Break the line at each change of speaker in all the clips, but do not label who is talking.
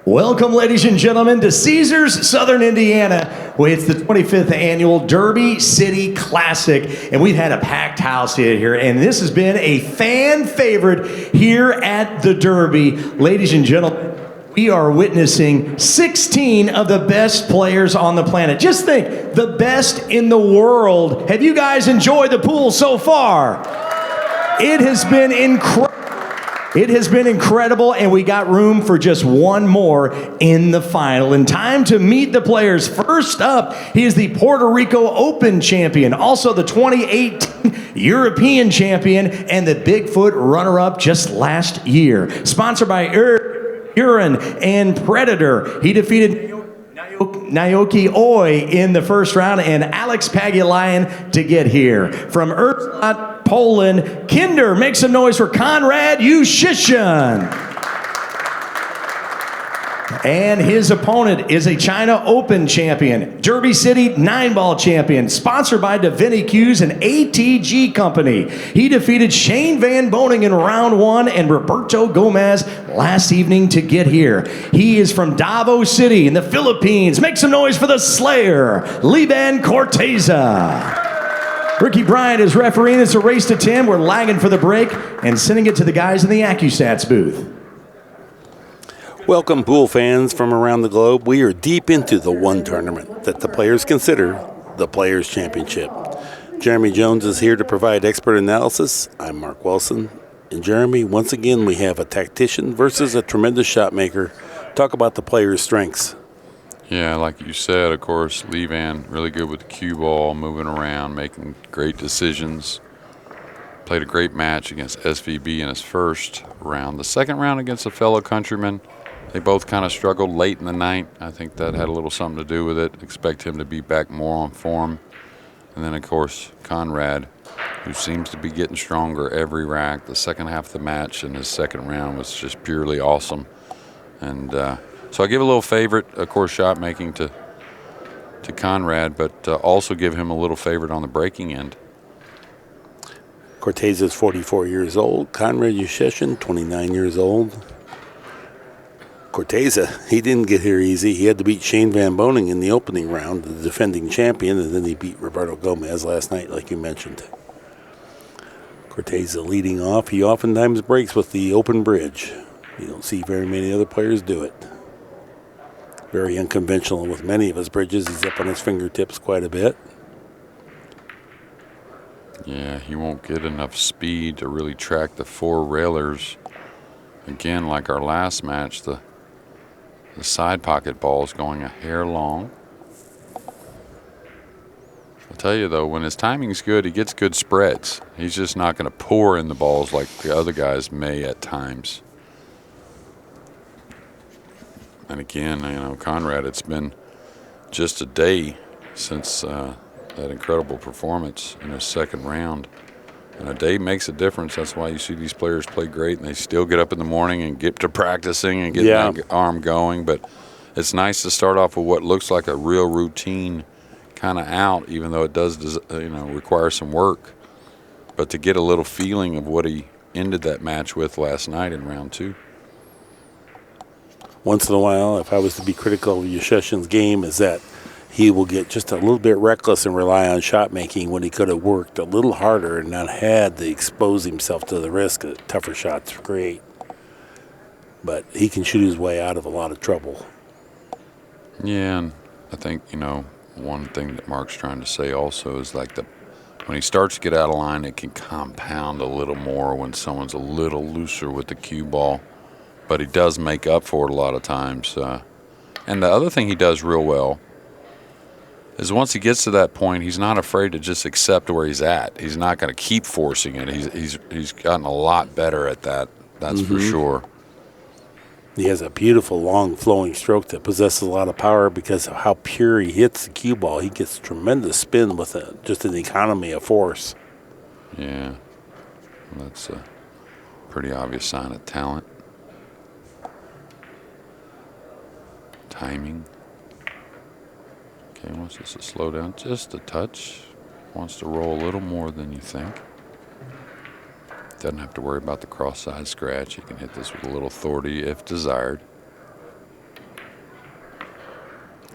Welcome, ladies and gentlemen, to Caesars, Southern Indiana. It's the 25th annual Derby City Classic, and we've had a packed house here, and this has been a fan favorite here at the Derby. Ladies and gentlemen, we are witnessing 16 of the best players on the planet. Just think, the best in the world. Have you guys enjoyed the pool so far? It has been incredible. It has been incredible, and we got room for just one more in the final. And time to meet the players. First up, he is the Puerto Rico Open champion, also the 2018 European champion, and the Bigfoot runner-up just last year. Sponsored by Urine and Predator. He defeated Naoki Oi in the first round and Alex Pagulayan to get here. From Erzlat, Poland, Kinder, make some noise for Konrad Juszczyszyn. And his opponent is a China Open champion, Derby City 9-ball champion, sponsored by Davini Q's and ATG Company. He defeated Shane Van Boning in round one and Roberto Gomez last evening to get here. He is from Davao City in the Philippines. Make some noise for the Slayer, Lee Vann Corteza. Ricky Bryant is refereeing. It's a race to 10. We're lagging for the break and sending it to the guys in the ACCUSTATS booth.
Welcome, pool fans from around the globe. We are deep into the one tournament that the players consider the Players' Championship. Jeremy Jones is here to provide expert analysis. I'm Mark Wilson. And Jeremy, once again, we have a tactician versus a tremendous shot maker. Talk about the players' strengths.
Yeah, like you said, of course, Lee Vann, really good with the cue ball, moving around, making great decisions. Played a great match against SVB in his first round. The second round against a fellow countryman, they both kind of struggled late in the night. I think that had a little something to do with it. Expect him to be back more on form. And then, of course, Konrad, who seems to be getting stronger every rack. The second half of the match in his second round was just purely awesome. And so I give a little favorite, of course, shot making to Konrad, but also give him a little favorite on the breaking end.
Corteza is 44 years old. Konrad Juszczyszyn, 29 years old. Corteza, he didn't get here easy. He had to beat Shane Van Boning in the opening round, the defending champion, and then he beat Roberto Gomez last night, like you mentioned. Corteza leading off. He oftentimes breaks with the open bridge. You don't see very many other players do it. Very unconventional with many of his bridges. He's up on his fingertips quite a bit.
Yeah, he won't get enough speed to really track the four railers. Again, like our last match, the side pocket ball is going a hair long. I'll tell you, though, when his timing's good, he gets good spreads. He's just not going to pour in the balls like the other guys may at times. And again, you know, Konrad, it's been just a day since that incredible performance in his second round. And a day makes a difference. That's why you see these players play great, and they still get up in the morning and get to practicing and get that arm going. But it's nice to start off with what looks like a real routine kind of out, even though it does, you know, require some work. But to get a little feeling of what he ended that match with last night in round two.
Once in a while, if I was to be critical of Juszczyszyn's game, is that he will get just a little bit reckless and rely on shot making when he could have worked a little harder and not had to expose himself to the risk that tougher shots create. But he can shoot his way out of a lot of trouble.
Yeah, and I think, you know, one thing that Mark's trying to say also is like when he starts to get out of line, it can compound a little more when someone's a little looser with the cue ball. But he does make up for it a lot of times. And the other thing he does real well is once he gets to that point, he's not afraid to just accept where he's at. He's not going to keep forcing it. He's gotten a lot better at that. That's for sure.
He has a beautiful, long, flowing stroke that possesses a lot of power because of how pure he hits the cue ball. He gets tremendous spin with just an economy of force.
Yeah, that's a pretty obvious sign of talent. Timing. Okay, wants us to slow down just a touch. Wants to roll a little more than you think. Doesn't have to worry about the cross-side scratch. He can hit this with a little authority if desired.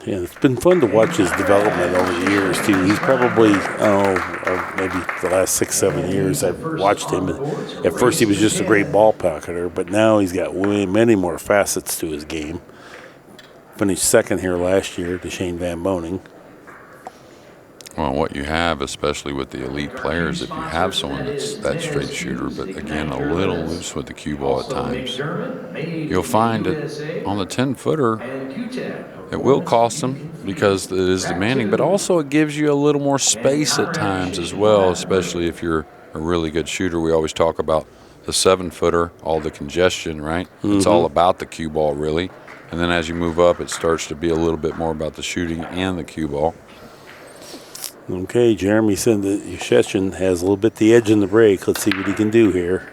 Yeah, it's been fun to watch his development over the years, too. He's probably, maybe the last 6, 7 years I've watched him. At first, he was just a great ball pocketer, but now he's got many more facets to his game. Finished second here last year to Shane Van Boning.
Well, what you have, especially with the elite players, if you have someone that's that straight shooter, but again, a little loose with the cue ball at times, you'll find that on the 10-footer, it will cost them because it is demanding, but also it gives you a little more space at times as well, especially if you're a really good shooter. We always talk about the 7-footer, all the congestion, right? Mm-hmm. It's all about the cue ball, really. And then as you move up, it starts to be a little bit more about the shooting and the cue ball.
Okay, Jeremy said that Juszczyszyn has a little bit the edge in the break. Let's see what he can do here.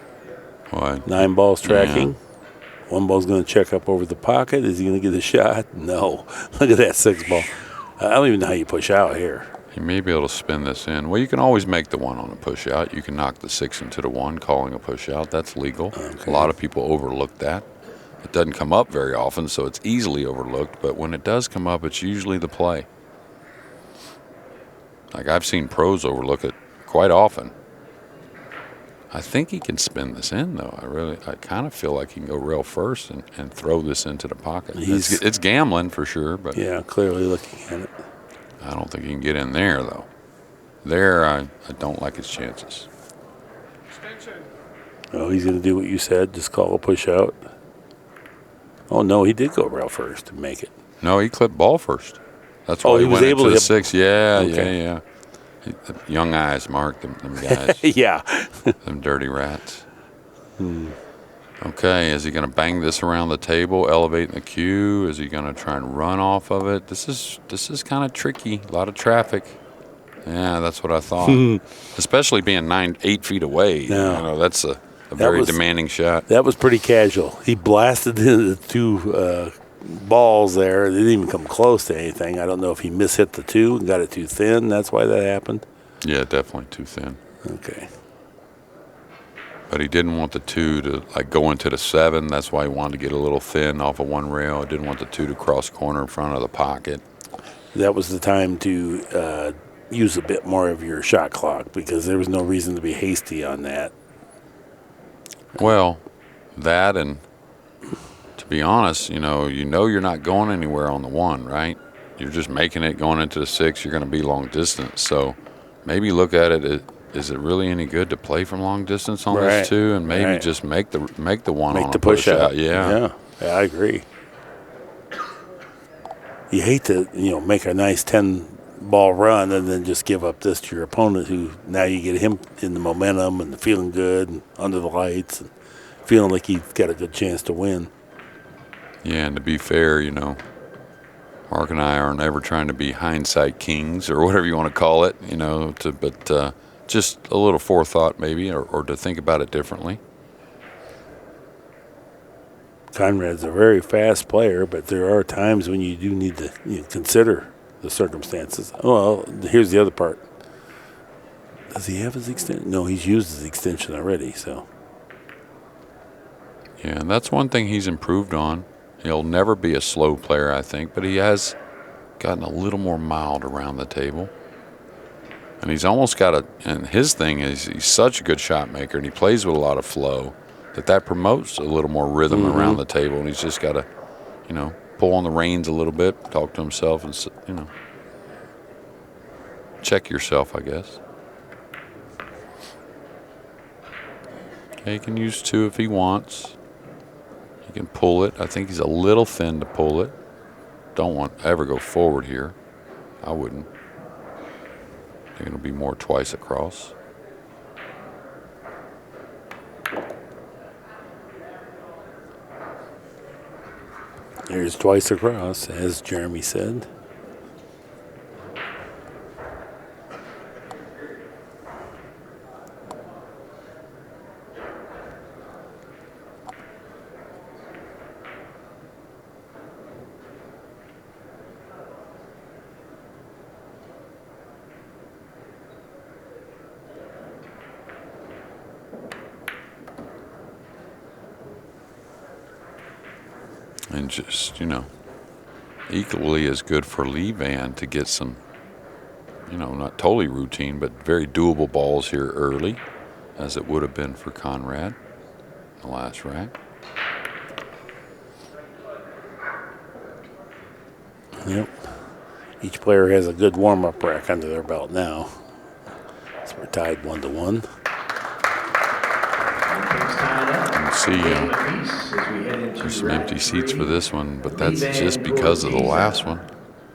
What?
9 balls tracking. Yeah. 1 ball's going to check up over the pocket. Is he going to get a shot? No. Look at that 6 ball. I don't even know how you push out here.
You may be able to spin this in. Well, you can always make the 1 on a push out. You can knock the 6 into the 1, calling a push out. That's legal. Okay. A lot of people overlook that. It doesn't come up very often, so it's easily overlooked. But when it does come up, it's usually the play. Like I've seen pros overlook it quite often. I think he can spin this in, though. I kind of feel like he can go rail first and throw this into the pocket. It's gambling for sure, but
yeah, clearly looking at it.
I don't think he can get in there, though. There, I don't like his chances.
Oh, he's going to do what you said, just call a push out. Oh, no, he did go rail first and make it.
No, he clipped ball first. That's why he went into the 6. Yeah,
okay.
yeah. Young eyes, Mark, them guys.
Yeah.
Them dirty rats. Okay, is he going to bang this around the table, elevating the cue? Is he going to try and run off of it? This is kind of tricky. A lot of traffic. Yeah, that's what I thought. Especially being 8 feet away.
No.
You know, that's a very demanding shot.
That was pretty casual. He blasted into the 2 balls there. They didn't even come close to anything. I don't know if he mishit the 2 and got it too thin. That's why that happened.
Yeah, definitely too thin.
Okay.
But he didn't want the 2 to go into the 7. That's why he wanted to get a little thin off of 1 rail. He didn't want the 2 to cross corner in front of the pocket.
That was the time to use a bit more of your shot clock because there was no reason to be hasty on that.
Well, that and to be honest, you know you're not going anywhere on the 1, right? You're just making it going into the 6. You're going to be long distance. So maybe look at it. Is it really any good to play from long distance on this 2? And maybe just make the 1 on a push out.
Yeah, I agree. You hate to make a nice 10-ball run and then just give up this to your opponent, who now you get him in the momentum and feeling good and under the lights and feeling like he's got a good chance to win.
Yeah, and to be fair, Mark and I aren't ever trying to be hindsight kings or whatever you want to call it, but just a little forethought maybe, or to think about it differently.
Konrad's a very fast player, but there are times when you do need to consider the circumstances. Well, here's the other part. Does he have his extension? No, he's used his extension already, so.
Yeah, and that's one thing he's improved on. He'll never be a slow player, I think, but he has gotten a little more mild around the table. And he's almost got and his thing is he's such a good shot maker, and he plays with a lot of flow, that promotes a little more rhythm around the table. And he's just got to, pull on the reins a little bit, talk to himself, and, check yourself, I guess. Okay, he can use 2 if he wants. He can pull it. I think he's a little thin to pull it. Don't want to ever go forward here. I wouldn't. I think it'll be more twice across.
There's twice across, as Jeremy said.
And just, equally as good for Lee Vann to get some, not totally routine, but very doable balls here early, as it would have been for Konrad, the last rack.
Yep. Each player has a good warm-up rack under their belt now. So we're tied 1-1.
You can see there's some empty seats for this one, but that's just because of the last one.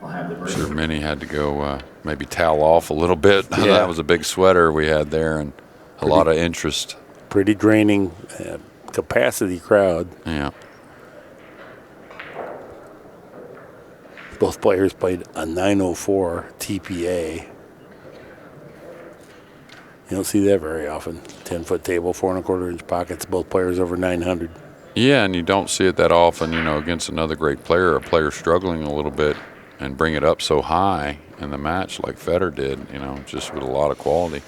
I'm sure many had to go maybe towel off a little bit. Yeah. That was a big sweater we had there, and a lot of interest.
Pretty draining capacity crowd.
Yeah.
Both players played a 904 TPA. You don't see that very often. 10-foot table, 4 1/4-inch pockets, both players over 900.
Yeah, and you don't see it that often, against another great player, a player struggling a little bit and bring it up so high in the match like Federer did, just with a lot of quality.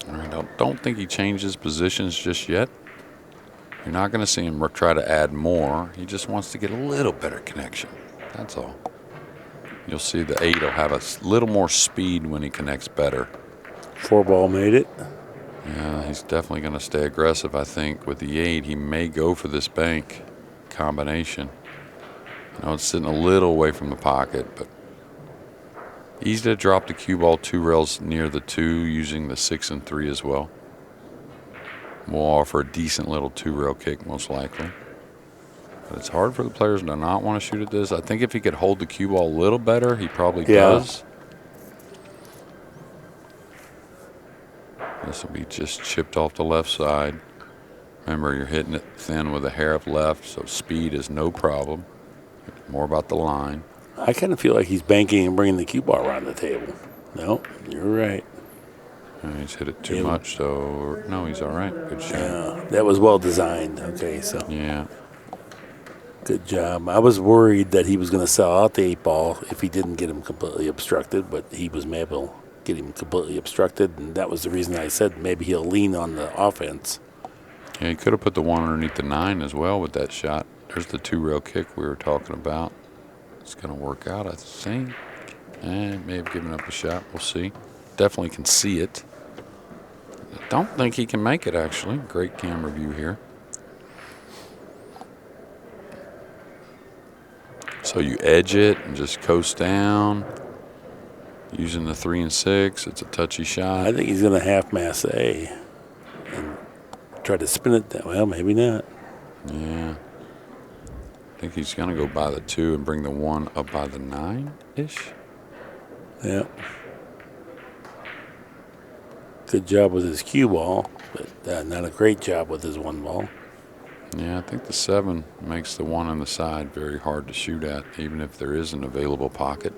I don't think he changes positions just yet. You're not going to see him try to add more. He just wants to get a little better connection. That's all. You'll see the 8 will have a little more speed when he connects better.
4-ball made it.
Yeah, he's definitely going to stay aggressive, I think. With the 8, he may go for this bank combination. I know it's sitting a little away from the pocket, but easy to drop the cue ball 2 rails near the 2 using the 6 and 3 as well. We'll offer a decent little 2-rail kick, most likely. But it's hard for the players to not want to shoot at this. I think if he could hold the cue ball a little better, he probably does. This will be just chipped off the left side. Remember, you're hitting it thin with a hair of left, so speed is no problem. It's more about the line.
I kind of feel like he's banking and bringing the cue ball around the table. No, you're right.
He's hit it too much, so no, he's all right. Good shot.
Yeah, that was well designed. Okay, so.
Yeah.
Good job. I was worried that he was going to sell out the 8-ball if he didn't get him completely obstructed, but he was able to get him completely obstructed, and that was the reason I said maybe he'll lean on the offense.
Yeah, he could have put the 1 underneath the 9 as well with that shot. There's the 2-rail kick we were talking about. It's going to work out, I think. It may have given up a shot. We'll see. Definitely can see it. I don't think he can make it, actually. Great camera view here. So you edge it and just coast down. Using the 3 and 6, it's a touchy shot.
I think he's going to half-mass A and try to spin it that way. Well, maybe not.
Yeah. I think he's going to go by the 2 and bring the 1 up by the 9-ish.
Yeah. Good job with his cue ball, but not a great job with his 1 ball.
Yeah, I think the 7 makes the 1 on the side very hard to shoot at, even if there is an available pocket.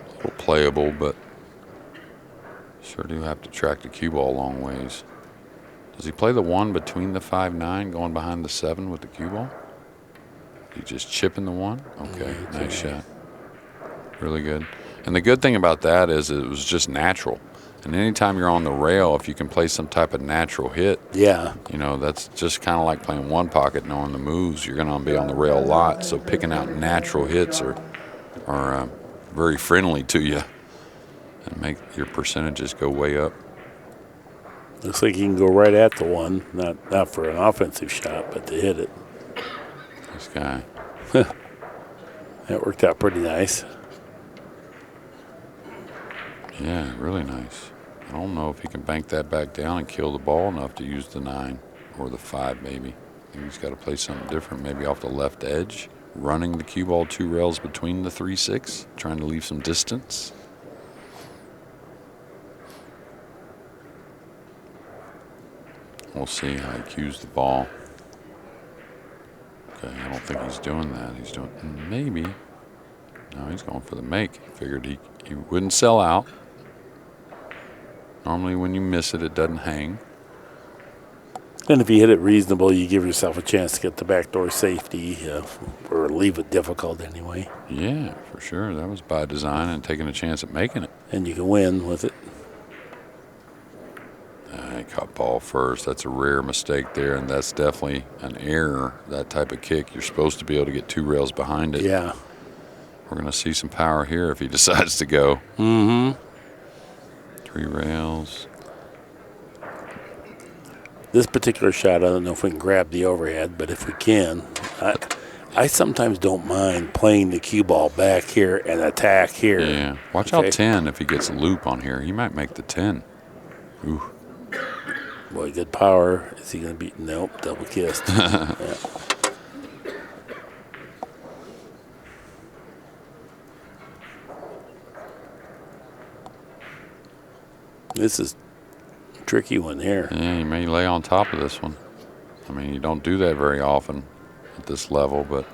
A little playable, but sure do have to track the cue ball a long ways. Does he play the 1 between the 5-9 going behind the 7 with the cue ball? He just chipping the 1? Okay, nice shot. Really good. And the good thing about that is it was just natural. And anytime you're on the rail, if you can play some type of natural hit, that's just kind of like playing 1 pocket, knowing the moves. You're going to be on the rail a lot. So picking out natural hits are very friendly to you and make your percentages go way up.
Looks like he can go right at the 1, not for an offensive shot, but to hit it.
This guy.
That worked out pretty nice.
Yeah, really nice. I don't know if he can bank that back down and kill the ball enough to use the 9 or the 5 maybe. I think he's got to play something different, maybe off the left edge, running the cue ball 2 rails between the 3-6, trying to leave some distance. We'll see how he cues the ball. Okay, I don't think he's doing that. He's doing maybe. No, he's going for the make. He figured he wouldn't sell out. Normally when you miss it, it doesn't hang.
And if you hit it reasonable, you give yourself a chance to get the backdoor safety or leave it difficult anyway.
Yeah, for sure. That was by design and taking a chance at making it.
And you can win with it.
cut ball first. That's a rare mistake there, and that's definitely an error, that type of kick. You're supposed to be able to get 2 rails behind it.
Yeah.
We're going to see some power here if he decides to go.
Mm-hmm.
3 rails.
This particular shot, I don't know if we can grab the overhead, but if we can, I sometimes don't mind playing the cue ball back here and attack here.
Yeah. Watch out 10 if he gets a loop on here. He might make the 10. Ooh.
Boy, good power. Is he going to beat? Nope, double kissed. Yeah. This is a tricky one here.
Yeah, you may lay on top of this one. I mean, you don't do that very often at this level, but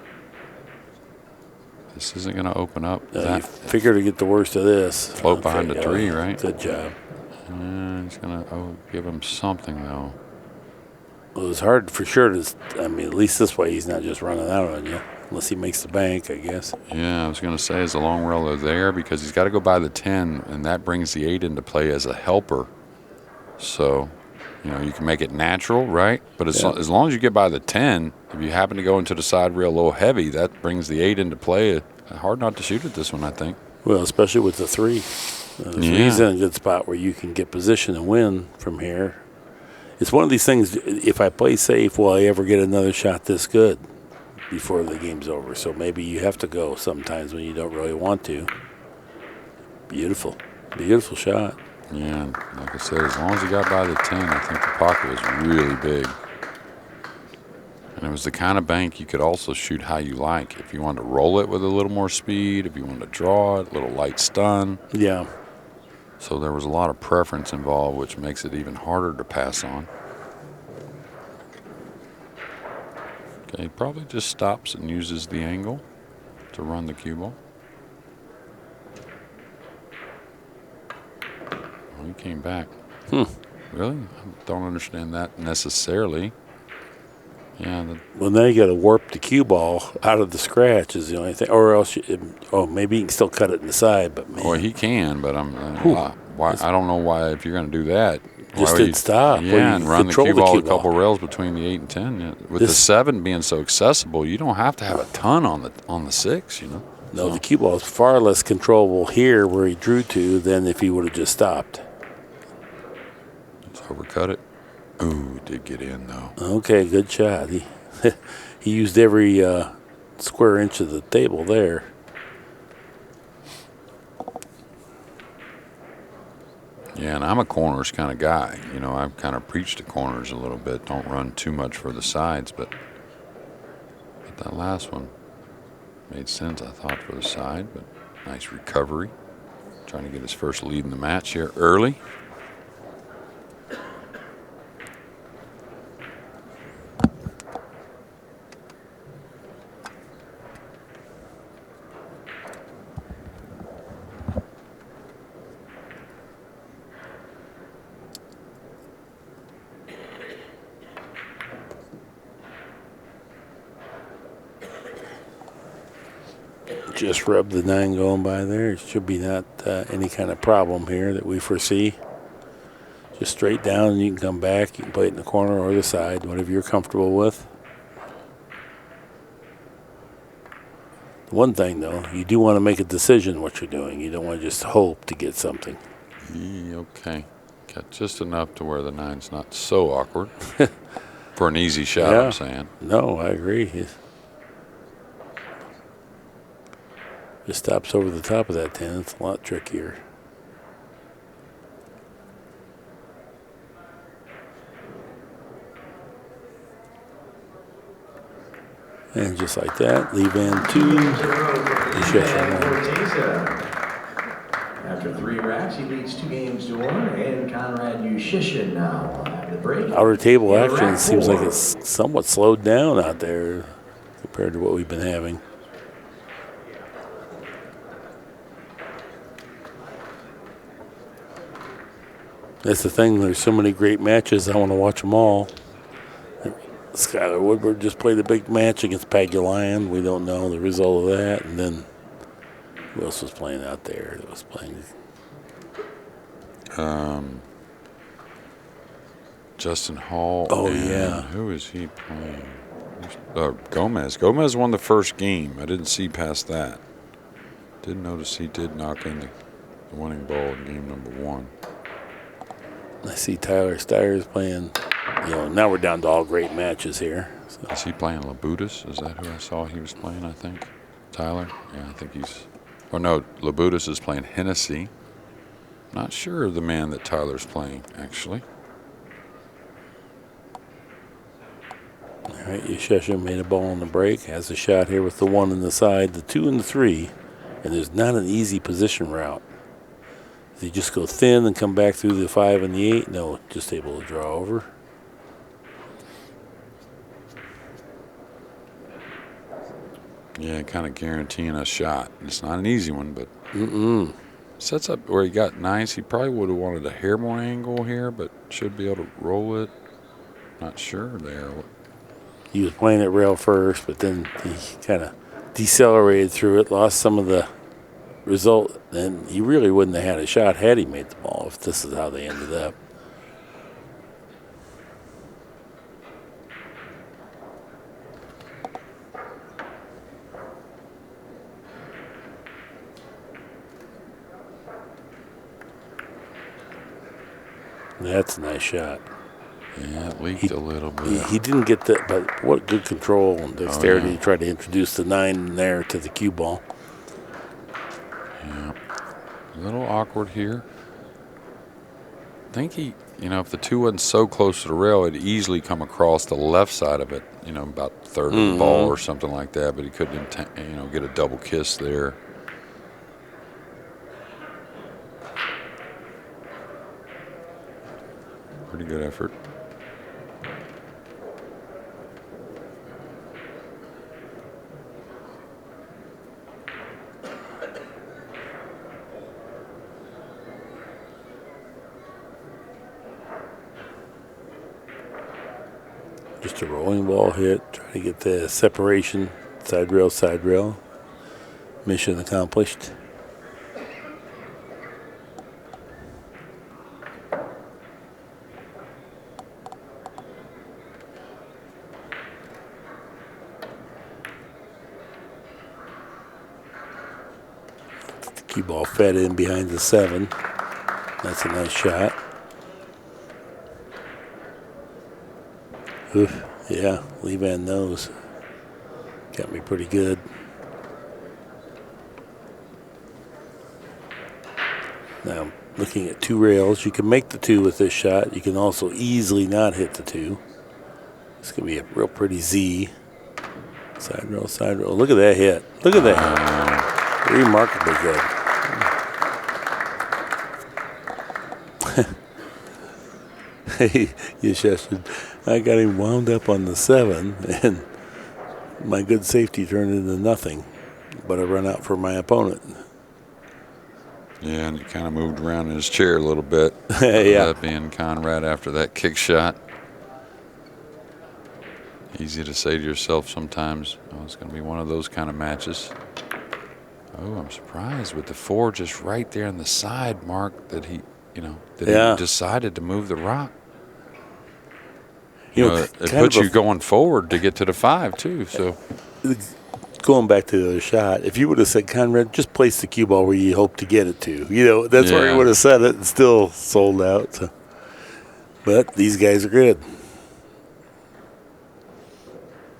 this isn't going to open up.
You figure to get the worst of this.
Float behind the 3, right?
Good job.
He's going to give him something, though.
Well, it was hard for sure to, I mean, at least this way he's not just running out on you, unless he makes the bank, I guess.
Yeah, I was going to say, is the long rail there? Because he's got to go by the 10, and that brings the 8 into play as a helper. So, you know, you can make it natural, right? But as long as you get by the 10, if you happen to go into the side rail a little heavy, that brings the 8 into play. Hard not to shoot at this one, I think.
Well, especially with the 3. The 3's in a good spot where you can get position and win from here. It's one of these things, if I play safe, will I ever get another shot this good before the game's over? So maybe you have to go sometimes when you don't really want to. Beautiful. Beautiful shot.
Yeah, like I said, as long as he got by the 10, I think the pocket was really big. And it was the kind of bank you could also shoot how you like. If you wanted to roll it with a little more speed, if you wanted to draw it, a little light stun.
Yeah.
So there was a lot of preference involved, which makes it even harder to pass on. Okay, he probably just stops and uses the angle to run the cue ball. Oh, he came back. Really? I don't understand that necessarily. Yeah.
Well, now you got to warp the cue ball out of the scratch is the only thing, or else maybe you can still cut it in the side. But man,
well, he can, but why? I don't know why. If you're going to do that,
just didn't stop.
Yeah, and run the cue ball a couple rails between the 8 and 10. Yeah. With the 7 being so accessible, you don't have to have a ton on the 6. You know.
No, the cue ball is far less controllable here where he drew to than if he would have just stopped.
Just overcut it. Ooh, did get in though.
Okay, good shot. He he used every square inch of the table there.
Yeah, and I'm a corners kind of guy. You know, I've kind of preached to corners a little bit. Don't run too much for the sides, but that last one made sense, I thought, for the side. But nice recovery. Trying to get his first lead in the match here early.
Just rub the 9 going by there. It should be not any kind of problem here that we foresee. Just straight down, and you can come back. You can play it in the corner or the side, whatever you're comfortable with. The one thing, though, you do want to make a decision what you're doing. You don't want to just hope to get something.
Okay. Got just enough to where the 9's not so awkward. For an easy shot,
Yeah.
I'm saying.
No, I agree. Just stops over the top of that 10. It's a lot trickier. And just like that, Lee Vann 2.
Corteza. After 3 racks, he leads 2 games to 1, and Konrad Juszczyszyn now at the break.
Outer table
And
action
rack
seems like
4.
it's somewhat slowed down out there compared to what we've been having. That's the thing. There's so many great matches. I want to watch them all. Skylar Woodward just played a big match against Pagulian. We don't know the result of that. And then who else was playing out there that was playing?
Justin Hall.
Oh,
and
yeah.
Who is he playing? Gomez. Gomez won the first game. I didn't see past that. Didn't notice he did knock in the winning ball in game number 1.
I see Tyler Steyer's playing. Now we're down to all great matches here. So.
Is he playing Labutus? Is that who I saw he was playing, I think? Tyler? Yeah, I think he's... Oh, no, Labutus is playing Hennessy. Not sure of the man that Tyler's playing, actually.
All right, Juszczyszyn made a ball on the break. Has a shot here with the 1 in the side, the 2 and the 3. And there's not an easy position route. Does he just go thin and come back through the 5 and the 8? No, just able to draw over.
Yeah, kind of guaranteeing a shot. It's not an easy one, but sets up where he got nice. He probably would have wanted a hair more angle here, but should be able to roll it. Not sure there.
He was playing it rail first, but then he kind of decelerated through it, lost some of the result, and he really wouldn't have had a shot had he made the ball if this is how they ended up. That's a nice shot.
Yeah, it leaked a little bit.
He didn't get that, but what good control and dexterity
yeah.
to try to introduce the 9 in there to the cue ball.
Yeah. A little awkward here. I think he, if the 2 wasn't so close to the rail, it'd easily come across the left side of it, about third of the ball or something like that, but he couldn't, get a double kiss there. Pretty good effort.
Just a rolling ball hit, trying to get the separation, side rail, side rail. Mission accomplished. The cue ball fed in behind the 7. That's a nice shot. Oof, yeah, Lee Vann knows. Got me pretty good. Now, looking at 2 rails, you can make the 2 with this shot. You can also easily not hit the 2. It's going to be a real pretty Z. Side rail, side rail. Look at that hit. Look at that. Remarkably good. Hey, Juszczyszyn, I got him wound up on the 7, and my good safety turned into nothing, but I run out for my opponent.
Yeah, and he kind of moved around in his chair a little bit.
Yeah.
That being Konrad after that kick shot. Easy to say to yourself sometimes, it's going to be one of those kind of matches. Oh, I'm surprised with the 4 just right there on the side, Mark, that he, he decided to move the rock. It puts you going forward to get to the 5 too. So,
going back to the other shot, if you would have said, Konrad, just place the cue ball where you hope to get it to, that's where he would have said it and still sold out. So. But these guys are good.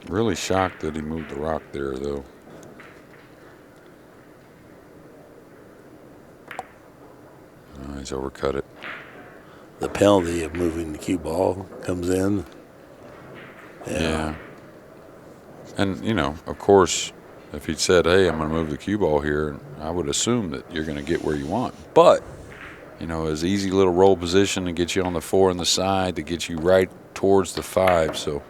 Really shocked that he moved the rock there, though. He's overcut it.
The penalty of moving the cue ball comes in.
Yeah. And, of course, if he'd said, hey, I'm going to move the cue ball here, I would assume that you're going to get where you want. But, his easy little roll position to get you on the 4 on the side to get you right towards the 5. So,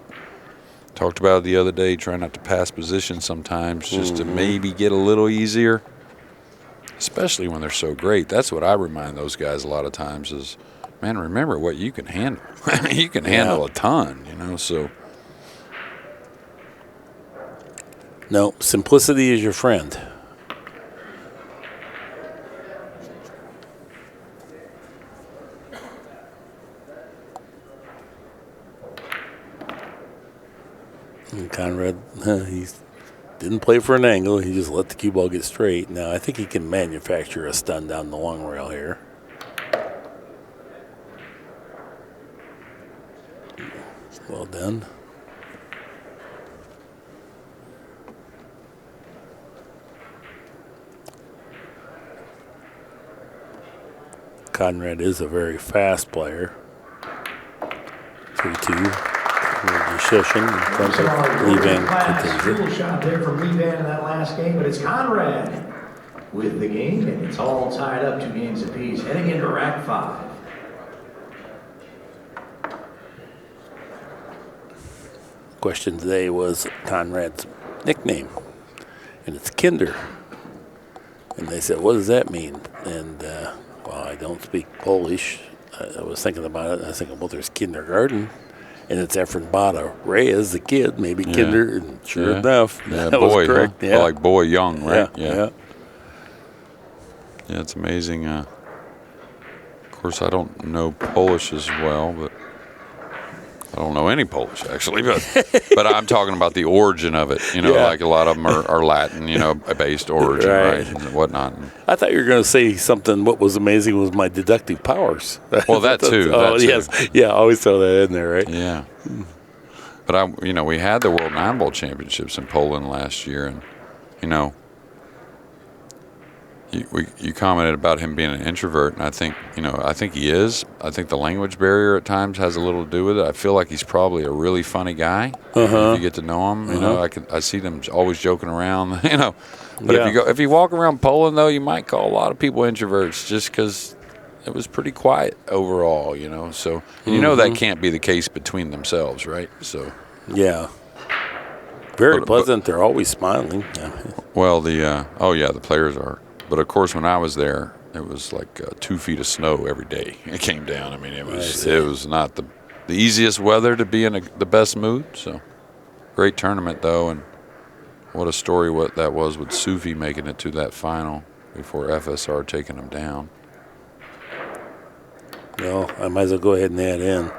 talked about it the other day, trying not to pass position sometimes just to maybe get a little easier, especially when they're so great. That's what I remind those guys a lot of times is, man, remember what you can handle. You can handle a ton, so.
No, simplicity is your friend. And Konrad, he didn't play for an angle. He just let the cue ball get straight. Now, I think he can manufacture a stun down the long rail here. Well done. Konrad is a very fast player. 3-2. Juszczyszyn in front of Lee Vann Corteza.
Cool shot there from Lee Vann in that last game, but it's Konrad with the game, and it's all tied up 2 games apiece. Heading into rack 5.
Question today was Konrad's nickname, and it's Kinder. And they said, what does that mean? And, well, I don't speak Polish. I was thinking about it, and I was thinking, well, there's kindergarten, and it's Efren Bada. Ray is the kid, maybe Kinder, and sure enough,
yeah,
that
boy,
was correct.
Huh?
Yeah.
Like boy young, right?
Yeah.
Yeah, it's amazing. Of course, I don't know Polish as well, but I don't know any Polish, actually. But I'm talking about the origin of it. You know, like a lot of them are Latin, you know, based origin, right, and whatnot.
I thought you were going to say something. What was amazing was my deductive powers.
Well, that too.
Oh, yes. Yeah, always throw that in there, right?
Yeah. But, we had the World 9-Ball Championships in Poland last year, and, you commented about him being an introvert, and I think he is. I think the language barrier at times has a little to do with it. I feel like he's probably a really funny guy. If you get to know him, I see them always joking around, But if you walk around Poland, though, you might call a lot of people introverts just because it was pretty quiet overall, So that can't be the case between themselves, right? So
yeah, very pleasant. They're always smiling. Yeah.
Well, the players are. But of course, when I was there, it was like 2 feet of snow every day. It came down. I mean, it was not the easiest weather to be in the best mood. So, great tournament though, and what a story what that was with Sufi making it to that final before FSR taking them down.
Well, I might as well go ahead and add in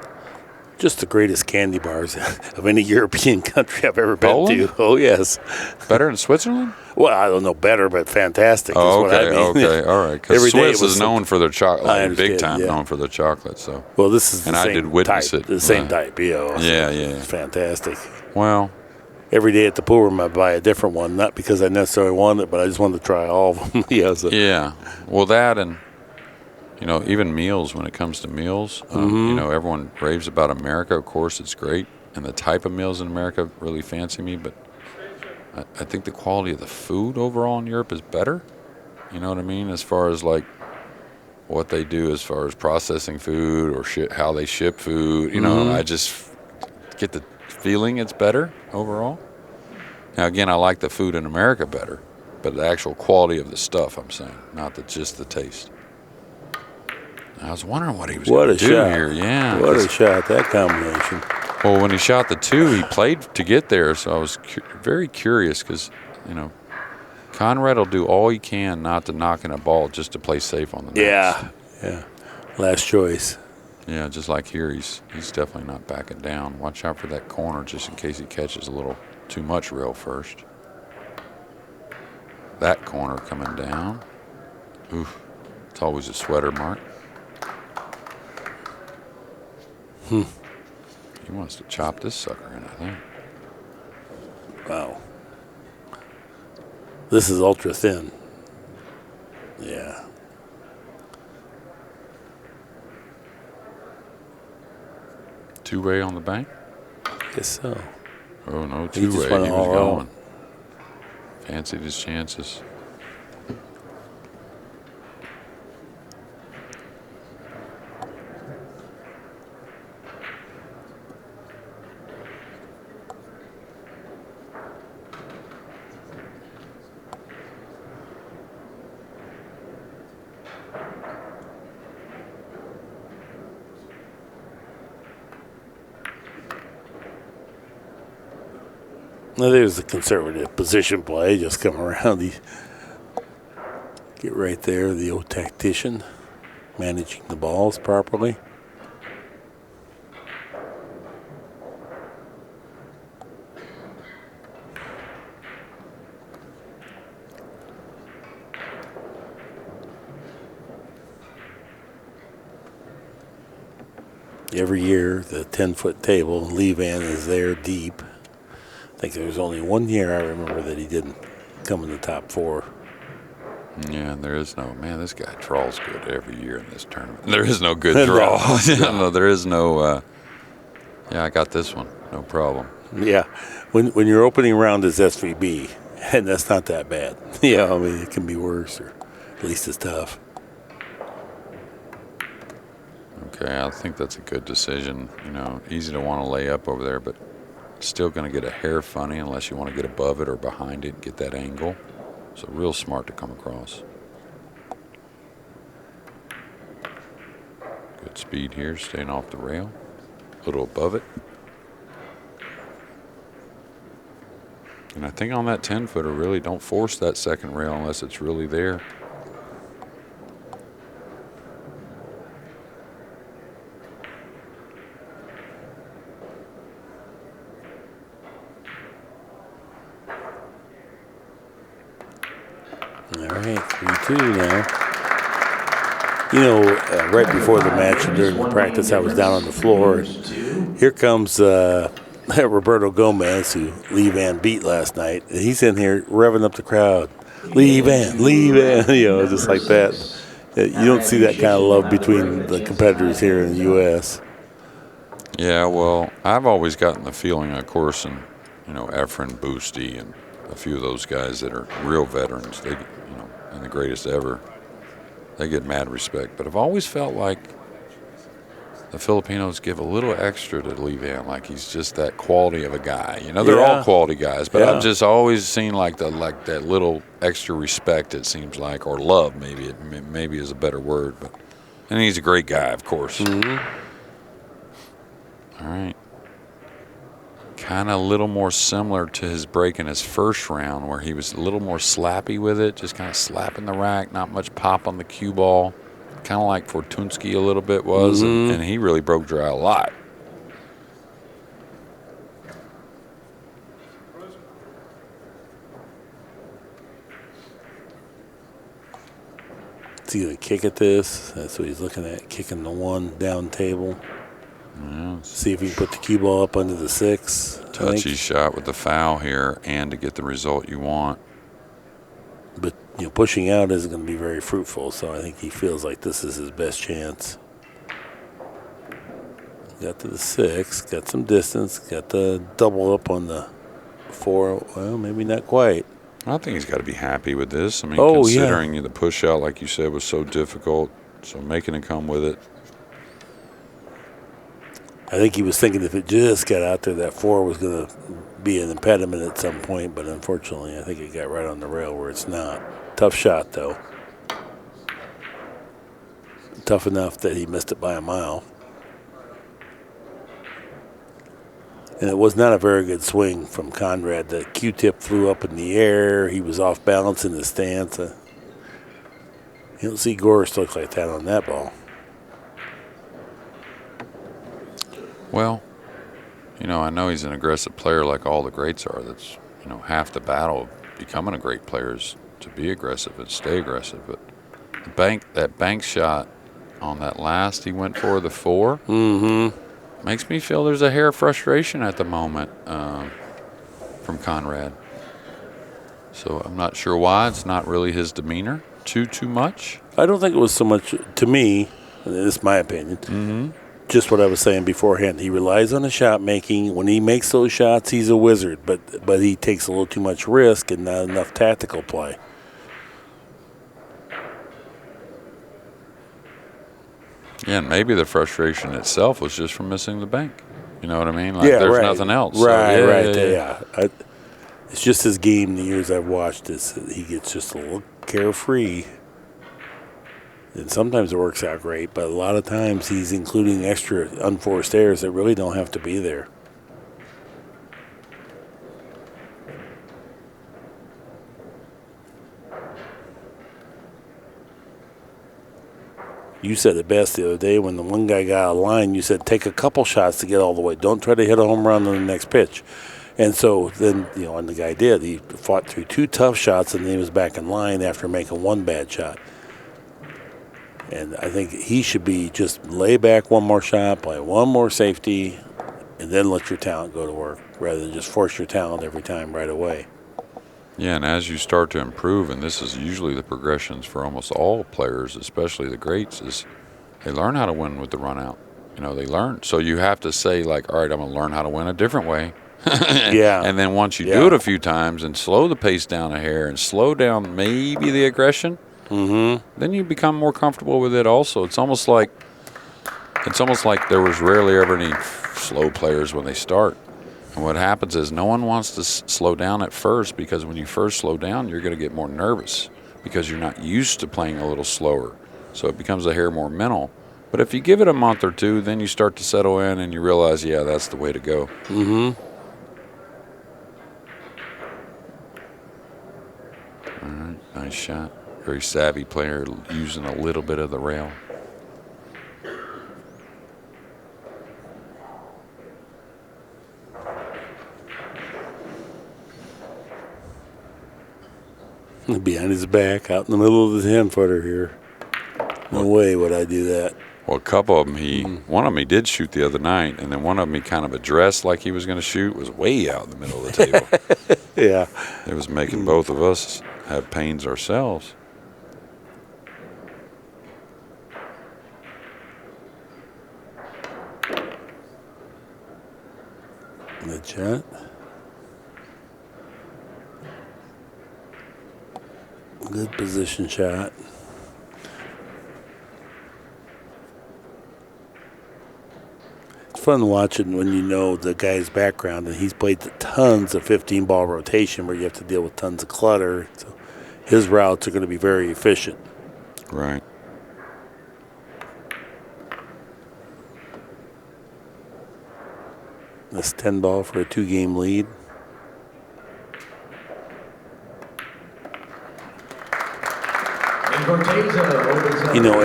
just the greatest candy bars of any European country I've ever been to. Oh yes,
better than Switzerland.
Well, I don't know better, but fantastic.
Oh,
okay,
okay, all right. Because Swiss is known for their chocolate, big time known for their chocolate. So,
well, this is
I did witness
type,
it.
The same type,
yeah.
It's fantastic.
Well,
every day at the pool room, I buy a different one, not because I necessarily want it, but I just wanted to try all of them.
Yeah. Well, that and even meals. When it comes to meals, everyone raves about America. Of course, it's great, and the type of meals in America really fancy me, but I think the quality of the food overall in Europe is better. You know what I mean? As far as like what they do as far as processing food or how they ship food. I just get the feeling it's better overall. Now, again, I like the food in America better, but the actual quality of the stuff, I'm saying, not just the taste. I was wondering what he was going to do here. Yeah.
What a shot, that combination.
Well, when he shot the 2, he played to get there, so I was very curious because, Konrad will do all he can not to knock in a ball just to play safe on the nets.
Yeah. Last choice.
Yeah, just like here, he's definitely not backing down. Watch out for that corner just in case he catches a little too much rail first. That corner coming down. Oof. It's always a sweater mark. He wants to chop this sucker in, I think.
Wow. This is ultra thin. Yeah.
Two-way on the bank?
Guess so.
Oh, no, two-way. He was going. Fancied his chances.
Now there's the conservative position play. Just come around. Get right there. The old tactician managing the balls properly. every year, the 10-foot table, Lee Vann is there deep. I think there was only 1 year I remember that he didn't come in the top 4.
Yeah, and there is no, man, this guy draws good every year in this tournament. There is no good draw. No, there is no, yeah, I got this one. No problem.
Yeah. When your opening round is SVB, and that's not that bad. Yeah, I mean, it can be worse, or at least it's tough.
Okay, I think that's a good decision. You know, easy to want to lay up over there, but still going to get a hair funny unless you want to get above it or behind it and get that angle. So real smart to come across. Good speed here, staying off the rail. A little above it. And I think on that 10-footer, really don't force that second rail unless it's really there.
All right, 3-2 now. You know, right before the match and during the practice, I was down on the floor. And here comes Roberto Gomez, who Lee Vann beat last night. And he's in here revving up the crowd. Lee Vann, you know, just like that. You don't see that kind of love between the competitors here in the U.S.
Yeah, well, I've always gotten the feeling, of course, and you know, Efren, Boosty, and a few of those guys that are real veterans, they, you know, and the greatest ever, they get mad respect. But I've always felt like the Filipinos give a little extra to Lee Vann, like he's just that quality of a guy. You know, they're all quality guys, but I've just always seen like that little extra respect. It seems like, or love, maybe is a better word. But and he's a great guy, of course.
Mm-hmm.
All right. Kind of a little more similar to his break in his first round, where he was a little more slappy with it, just kind of slapping the rack, not much pop on the cue ball, kind of like Fortunsky a little bit was, and he really broke dry a lot.
Is he going to kick at this? That's what he's looking at, kicking the 1 down table.
Yeah.
See if he can put the cue ball up under the 6.
Touchy shot with the foul here, and to get the result you want.
But you know, pushing out isn't going to be very fruitful, so I think he feels like this is his best chance. Got to the 6, got some distance, got the double up on the 4. Well, maybe not quite.
I think he's got to be happy with this. I mean, considering the push out, like you said, was so difficult, so making it come with it.
I think he was thinking if it just got out there, that 4 was going to be an impediment at some point, but unfortunately, I think it got right on the rail where it's not. Tough shot, though. Tough enough that he missed it by a mile. And it was not a very good swing from Konrad. The Q-tip flew up in the air. He was off balance in his stance. You don't see Gorst look like that on that ball.
Well, you know, I know he's an aggressive player like all the greats are. That's, you know, half the battle of becoming a great player is to be aggressive and stay aggressive. But that bank shot on that last he went for, the 4, makes me feel there's a hair of frustration at the moment from Konrad. So I'm not sure why. It's not really his demeanor too much.
I don't think it was so much, to me, and this is my opinion, just what I was saying beforehand. He relies on the shot making. When he makes those shots, he's a wizard, but he takes a little too much risk and not enough tactical play.
Yeah, and maybe the frustration itself was just from missing the bank. You know what I mean? Like there's nothing else.
Right. It's just his game. The years I've watched, he gets just a little carefree. And sometimes it works out great, but a lot of times he's including extra unforced errors that really don't have to be there. You said it best the other day when the one guy got out of line. You said take a couple shots to get all the way. Don't try to hit a home run on the next pitch. And so then, you know, and the guy did. He fought through 2 tough shots, and then he was back in line after making 1 bad shot. And I think he should be just lay back one more shot, play one more safety, and then let your talent go to work rather than just force your talent every time right away.
Yeah, and as you start to improve, and this is usually the progressions for almost all players, especially the greats, is they learn how to win with the run out. They learn. So you have to say, like, all right, I'm going to learn how to win a different way.
Yeah.
And then once you do it a few times and slow the pace down a hair and slow down maybe the aggression, then you become more comfortable with it also. It's almost like there was rarely ever any slow players when they start. And what happens is no one wants to slow down at first, because when you first slow down, you're going to get more nervous because you're not used to playing a little slower. So it becomes a hair more mental. But if you give it a month or two, then you start to settle in and you realize, yeah, that's the way to go. All right, nice shot. Very savvy player, using a little bit of the rail.
Behind his back, out in the middle of the 10-footer here. No way would I do that.
Well, a couple of them, one of them he did shoot the other night, and then one of them he kind of addressed like he was going to shoot, was way out in the middle of the table.
Yeah.
It was making both of us have pains ourselves.
Good shot. Good position shot. It's fun watching when you know the guy's background, and he's played tons of 15-ball rotation where you have to deal with tons of clutter. So his routes are going to be very efficient.
Right.
This 10-ball for a 2-game lead.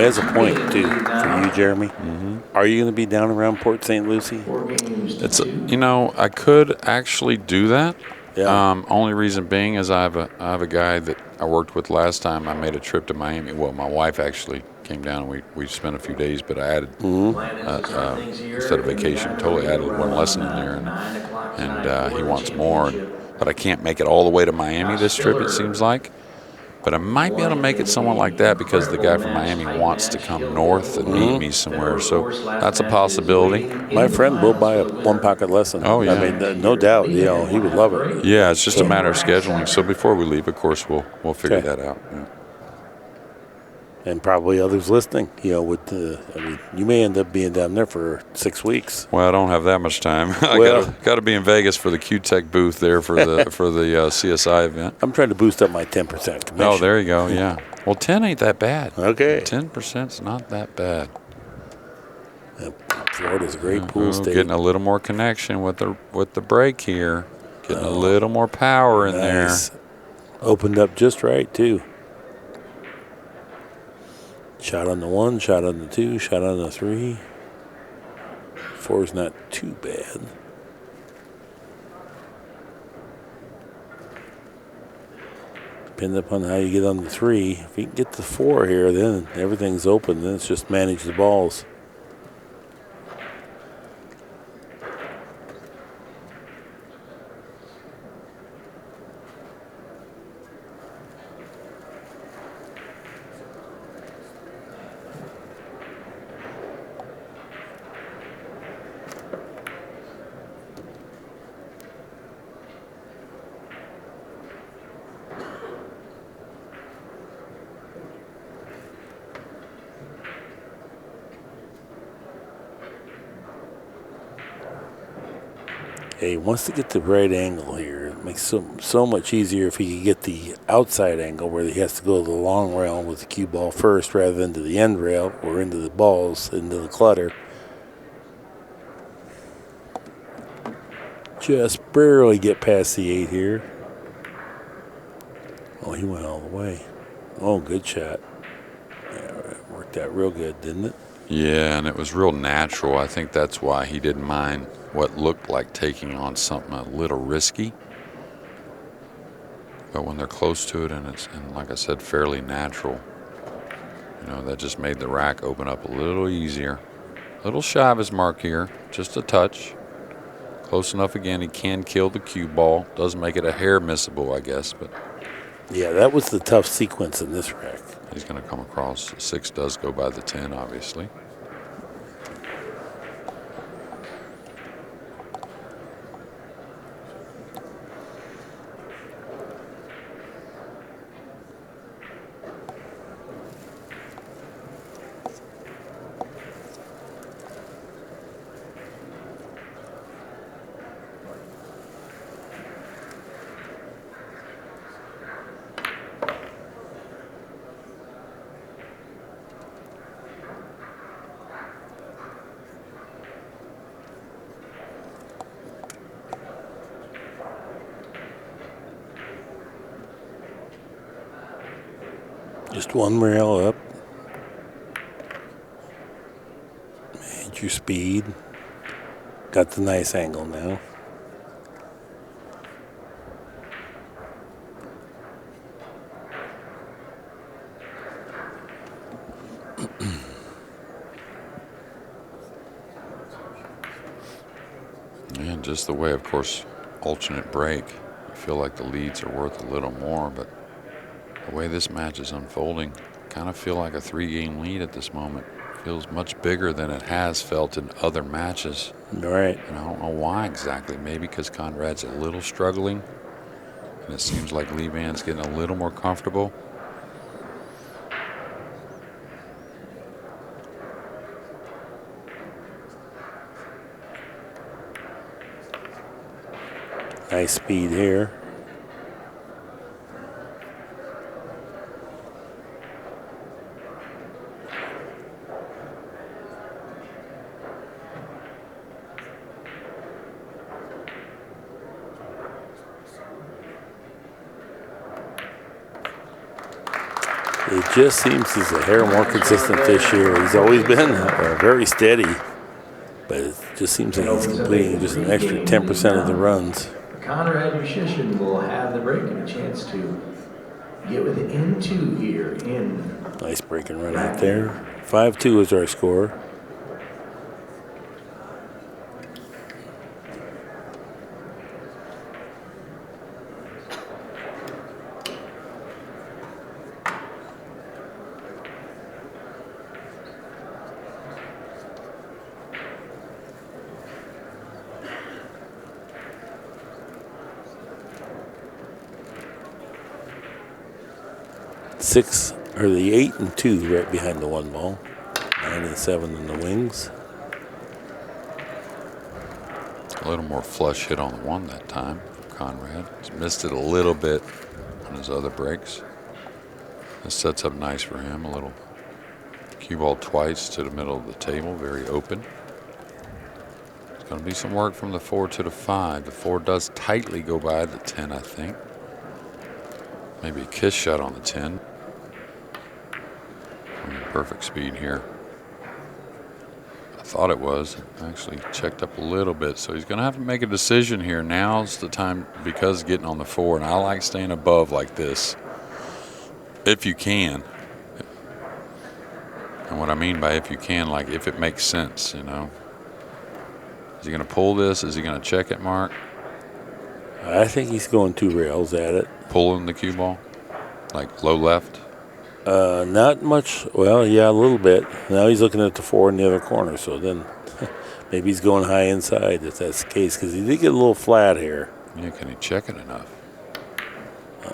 As a point, too, for you, Jeremy, are you going to be down around Port St. Lucie?
I could actually do that.
Yeah.
Only reason being is I have a guy that I worked with last time. I made a trip to Miami. Well, my wife actually came down. And we spent a few days, but I added instead of vacation, totally added one lesson in there, and he wants more. But I can't make it all the way to Miami this trip, it seems like. But I might be able to make it somewhat like that because the guy from Miami wants to come north and meet me somewhere. So that's a possibility.
My friend will buy a one-pocket lesson.
Oh, yeah.
I mean, no doubt. He would love it.
Yeah, it's just a matter of scheduling. So before we leave, of course, we'll figure that out. Yeah.
And probably others listening. You may end up being down there for 6 weeks.
Well, I don't have that much time. I got to be in Vegas for the Q-Tech booth there for the CSI event.
I'm trying to boost up my 10% commission.
Oh, there you go. Yeah. Well, 10 ain't that bad.
Okay.
10%'s not that bad.
Florida's a great pool state.
Getting a little more connection with the break here. Getting a little more power in there.
Opened up just right too. Shot on the 1, shot on the 2, shot on the 3. 4's not too bad. Depends upon how you get on the 3. If you can get the 4 here, then everything's open. Then it's just manage the balls. He wants to get the right angle here. It makes it so much easier if he could get the outside angle where he has to go to the long rail with the cue ball first rather than to the end rail or into the balls, into the clutter. Just barely get past the 8 here. Oh, he went all the way. Oh, good shot. Yeah, worked out real good, didn't it?
Yeah, and it was real natural. I think that's why he didn't mind what looked like taking on something a little risky. But when they're close to it and it's, like I said, fairly natural, You know, that just made the rack open up a little easier. A little shy of his mark here, just a touch. Close enough again, he can kill the cue ball. Does make it a hair missable, I guess, but
Yeah, that was the tough sequence in this rack.
he's going to come across. 6 does go by the 10, obviously.
Just one rail up. Made your speed. Got the nice angle now.
And just the way, of course, alternate break. You feel like the leads are worth a little more, but the way this match is unfolding, kind of feel like a 3-game lead at this moment. Feels much bigger than it has felt in other matches.
Right.
And I don't know why exactly. Maybe because Konrad's a little struggling, and it seems like Lee Vann's getting a little more comfortable.
Nice speed here. It just seems he's a hair more consistent this year. He's always been very steady, but it just seems like he's completing just an extra 10% of the runs.
Konrad Juszczyszyn will have the break and a chance to get within 2 here in.
Nice break and run out there. 5-2 is our score. The 8 and 2 right behind the 1 ball. 9 and 7 in the wings.
A little more flush hit on the 1 that time for Konrad. He's missed it a little bit on his other breaks. This sets up nice for him. A little cue ball twice to the middle of the table, very open. It's going to be some work from the 4 to the 5. The 4 does tightly go by the 10, I think. Maybe a kiss shot on the 10. Perfect speed here. I thought it was. Actually checked up a little bit. So he's going to have to make a decision here. Now's the time, because getting on the 4, and I like staying above like this if you can. And what I mean by if you can, like if it makes sense, you know. Is he going to pull this? Is he going to check it, Mark?
I think he's going 2 rails at it.
Pulling the cue ball? Like low left?
Not much. Well, yeah, a little bit. Now he's looking at the 4 in the other corner, so then maybe he's going high inside if that's the case, because he did get a little flat here.
Yeah, can he check it enough?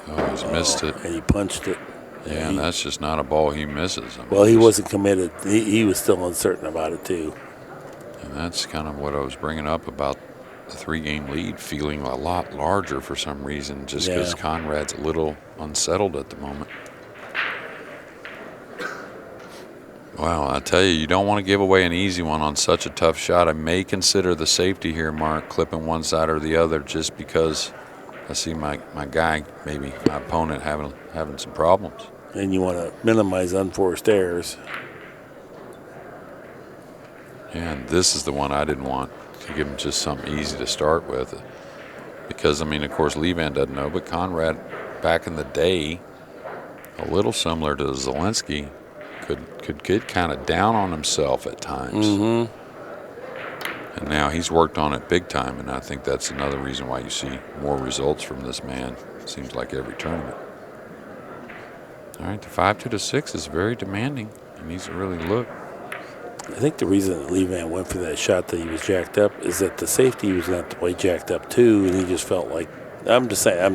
Oh, he's missed it.
And he punched it.
Yeah, and that's just not a ball he misses. I mean,
well, he wasn't committed. He was still uncertain about it, too.
And that's kind of what I was bringing up about the 3-game lead feeling a lot larger for some reason, just because Konrad's a little unsettled at the moment. Wow, I tell you, you don't want to give away an easy one on such a tough shot. I may consider the safety here, Mark, clipping one side or the other, just because I see my guy, maybe my opponent, having some problems.
And you want to minimize unforced errors.
And this is the one I didn't want to give him just something easy to start with. Because, I mean, of course, Lee Vann doesn't know, but Konrad, back in the day, a little similar to Zelensky, could get kind of down on himself at times. And now he's worked on it big time, and I think that's another reason why you see more results from this man. It seems like every tournament. All right, the 5-2 to 6 is very demanding. He needs to really look.
I think the reason that Lee Vann went for that shot that he was jacked up is that the safety was going to have to play jacked up too, and he just felt like, I'm just saying.
I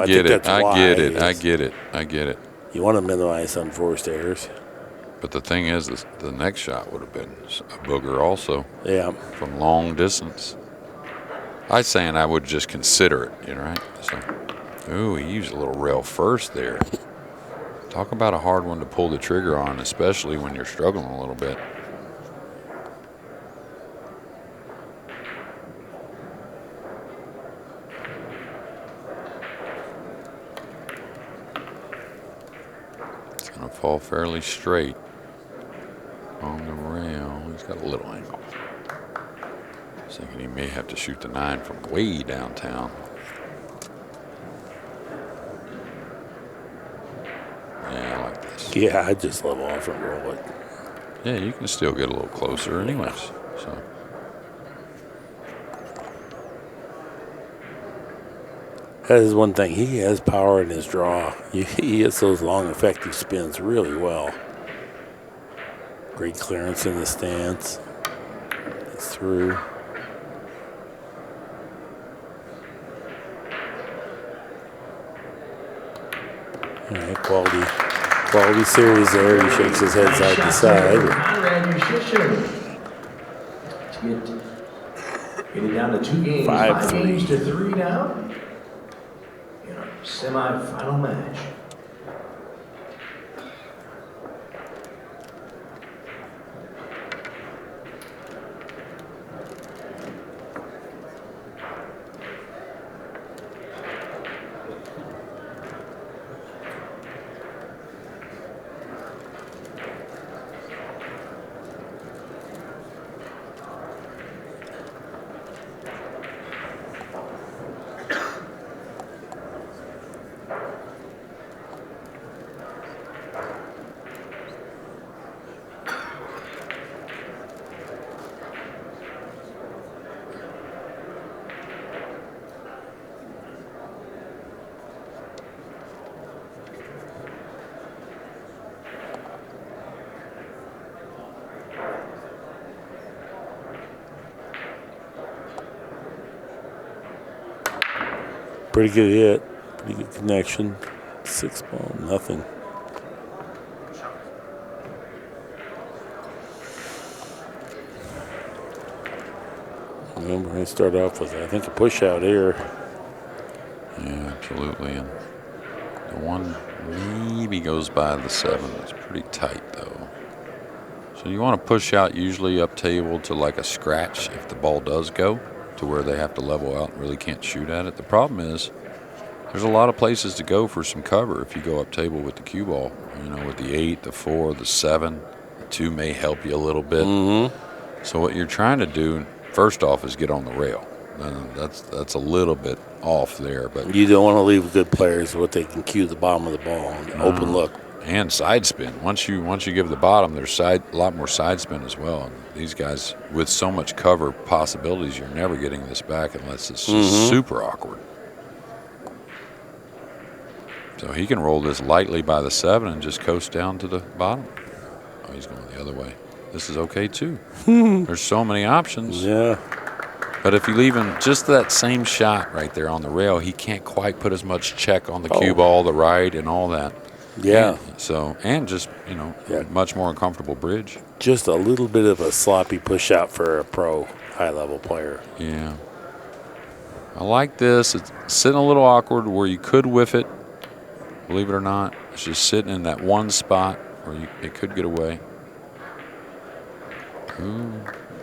get it. I get it.
You want to minimize unforced errors.
But the thing is, the next shot would have been a booger also.
Yeah.
From long distance. I'm saying I would just consider it, you know, right? So, ooh, he used a little rail first there. Talk about a hard one to pull the trigger on, especially when you're struggling a little bit. It's going to fall fairly straight on the rail. He's got a little angle. I was thinking he may have to shoot the 9 from way downtown. Yeah, I like this.
Yeah, I just level off and roll it.
Yeah, you can still get a little closer anyways. So
that is one thing. He has power in his draw. He hits those long, effective spins really well. Great clearance in the stance. It's through. All right, quality series there. He shakes his head side to side.
Konrad Juszczyszyn. Getting down to 2 games. 5 games to 3 now. In our semi-final match.
Pretty good hit. Pretty good connection. 6 ball, nothing. Well, we're going to start off with, I think, a push out here.
yeah, absolutely. And the one maybe goes by the 7. It's pretty tight though. So you want to push out usually up table to like a scratch if the ball does go, to where they have to level out and really can't shoot at it. The problem is there's a lot of places to go for some cover if you go up table with the cue ball. You know, with the 8, the 4, the 7, the 2 may help you a little bit. So what you're trying to do first off is get on the rail. And that's a little bit off there, but
You don't want to leave good players what they can cue the bottom of the ball. Open look.
and side spin. Once you give the bottom, there's a lot more side spin as well. And these guys with so much cover possibilities, you're never getting this back unless it's just super awkward. So he can roll this lightly by the 7 and just coast down to the bottom. Oh, he's going the other way. This is okay too. There's so many options.
Yeah.
But if you leave him just that same shot right there on the rail, he can't quite put as much check on the cue ball, the right, and all that.
Yeah.
And just, much more uncomfortable bridge.
Just a little bit of a sloppy push out for a pro high-level player.
Yeah. I like this. It's sitting a little awkward where you could whiff it. Believe it or not, it's just sitting in that one spot where it could get away. Ooh,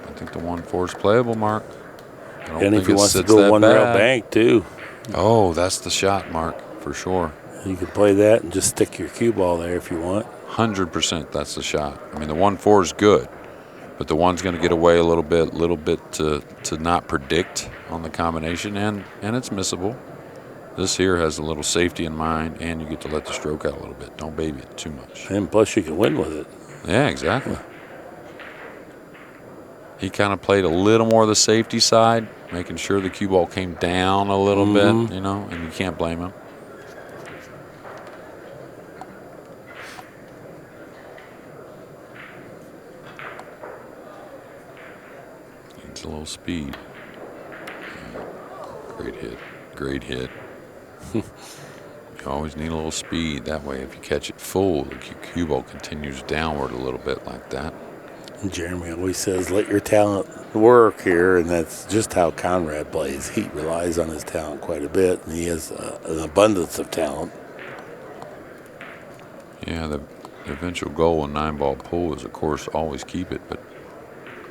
I think the 1-4 is playable, Mark.
And if he wants to go one rail bank, too.
Oh, that's the shot, Mark, for sure.
You can play that and just stick your cue ball there if you want.
100% that's the shot. I mean, the 1-4 is good, but the 1's going to get away a little bit to not predict on the combination, and it's missable. This here has a little safety in mind, and you get to let the stroke out a little bit. Don't baby it too much.
And plus you can win with it.
Yeah, exactly. He kind of played a little more of the safety side, making sure the cue ball came down a little bit, you know, and you can't blame him. Needs a little speed. Great hit. Great hit. You always need a little speed. That way, if you catch it full, the cue ball continues downward a little bit like that.
Jeremy always says, let your talent work here, and that's just how Konrad plays. He relies on his talent quite a bit, and he has an abundance of talent.
Yeah, the eventual goal in 9-ball pool is, of course, always keep it, but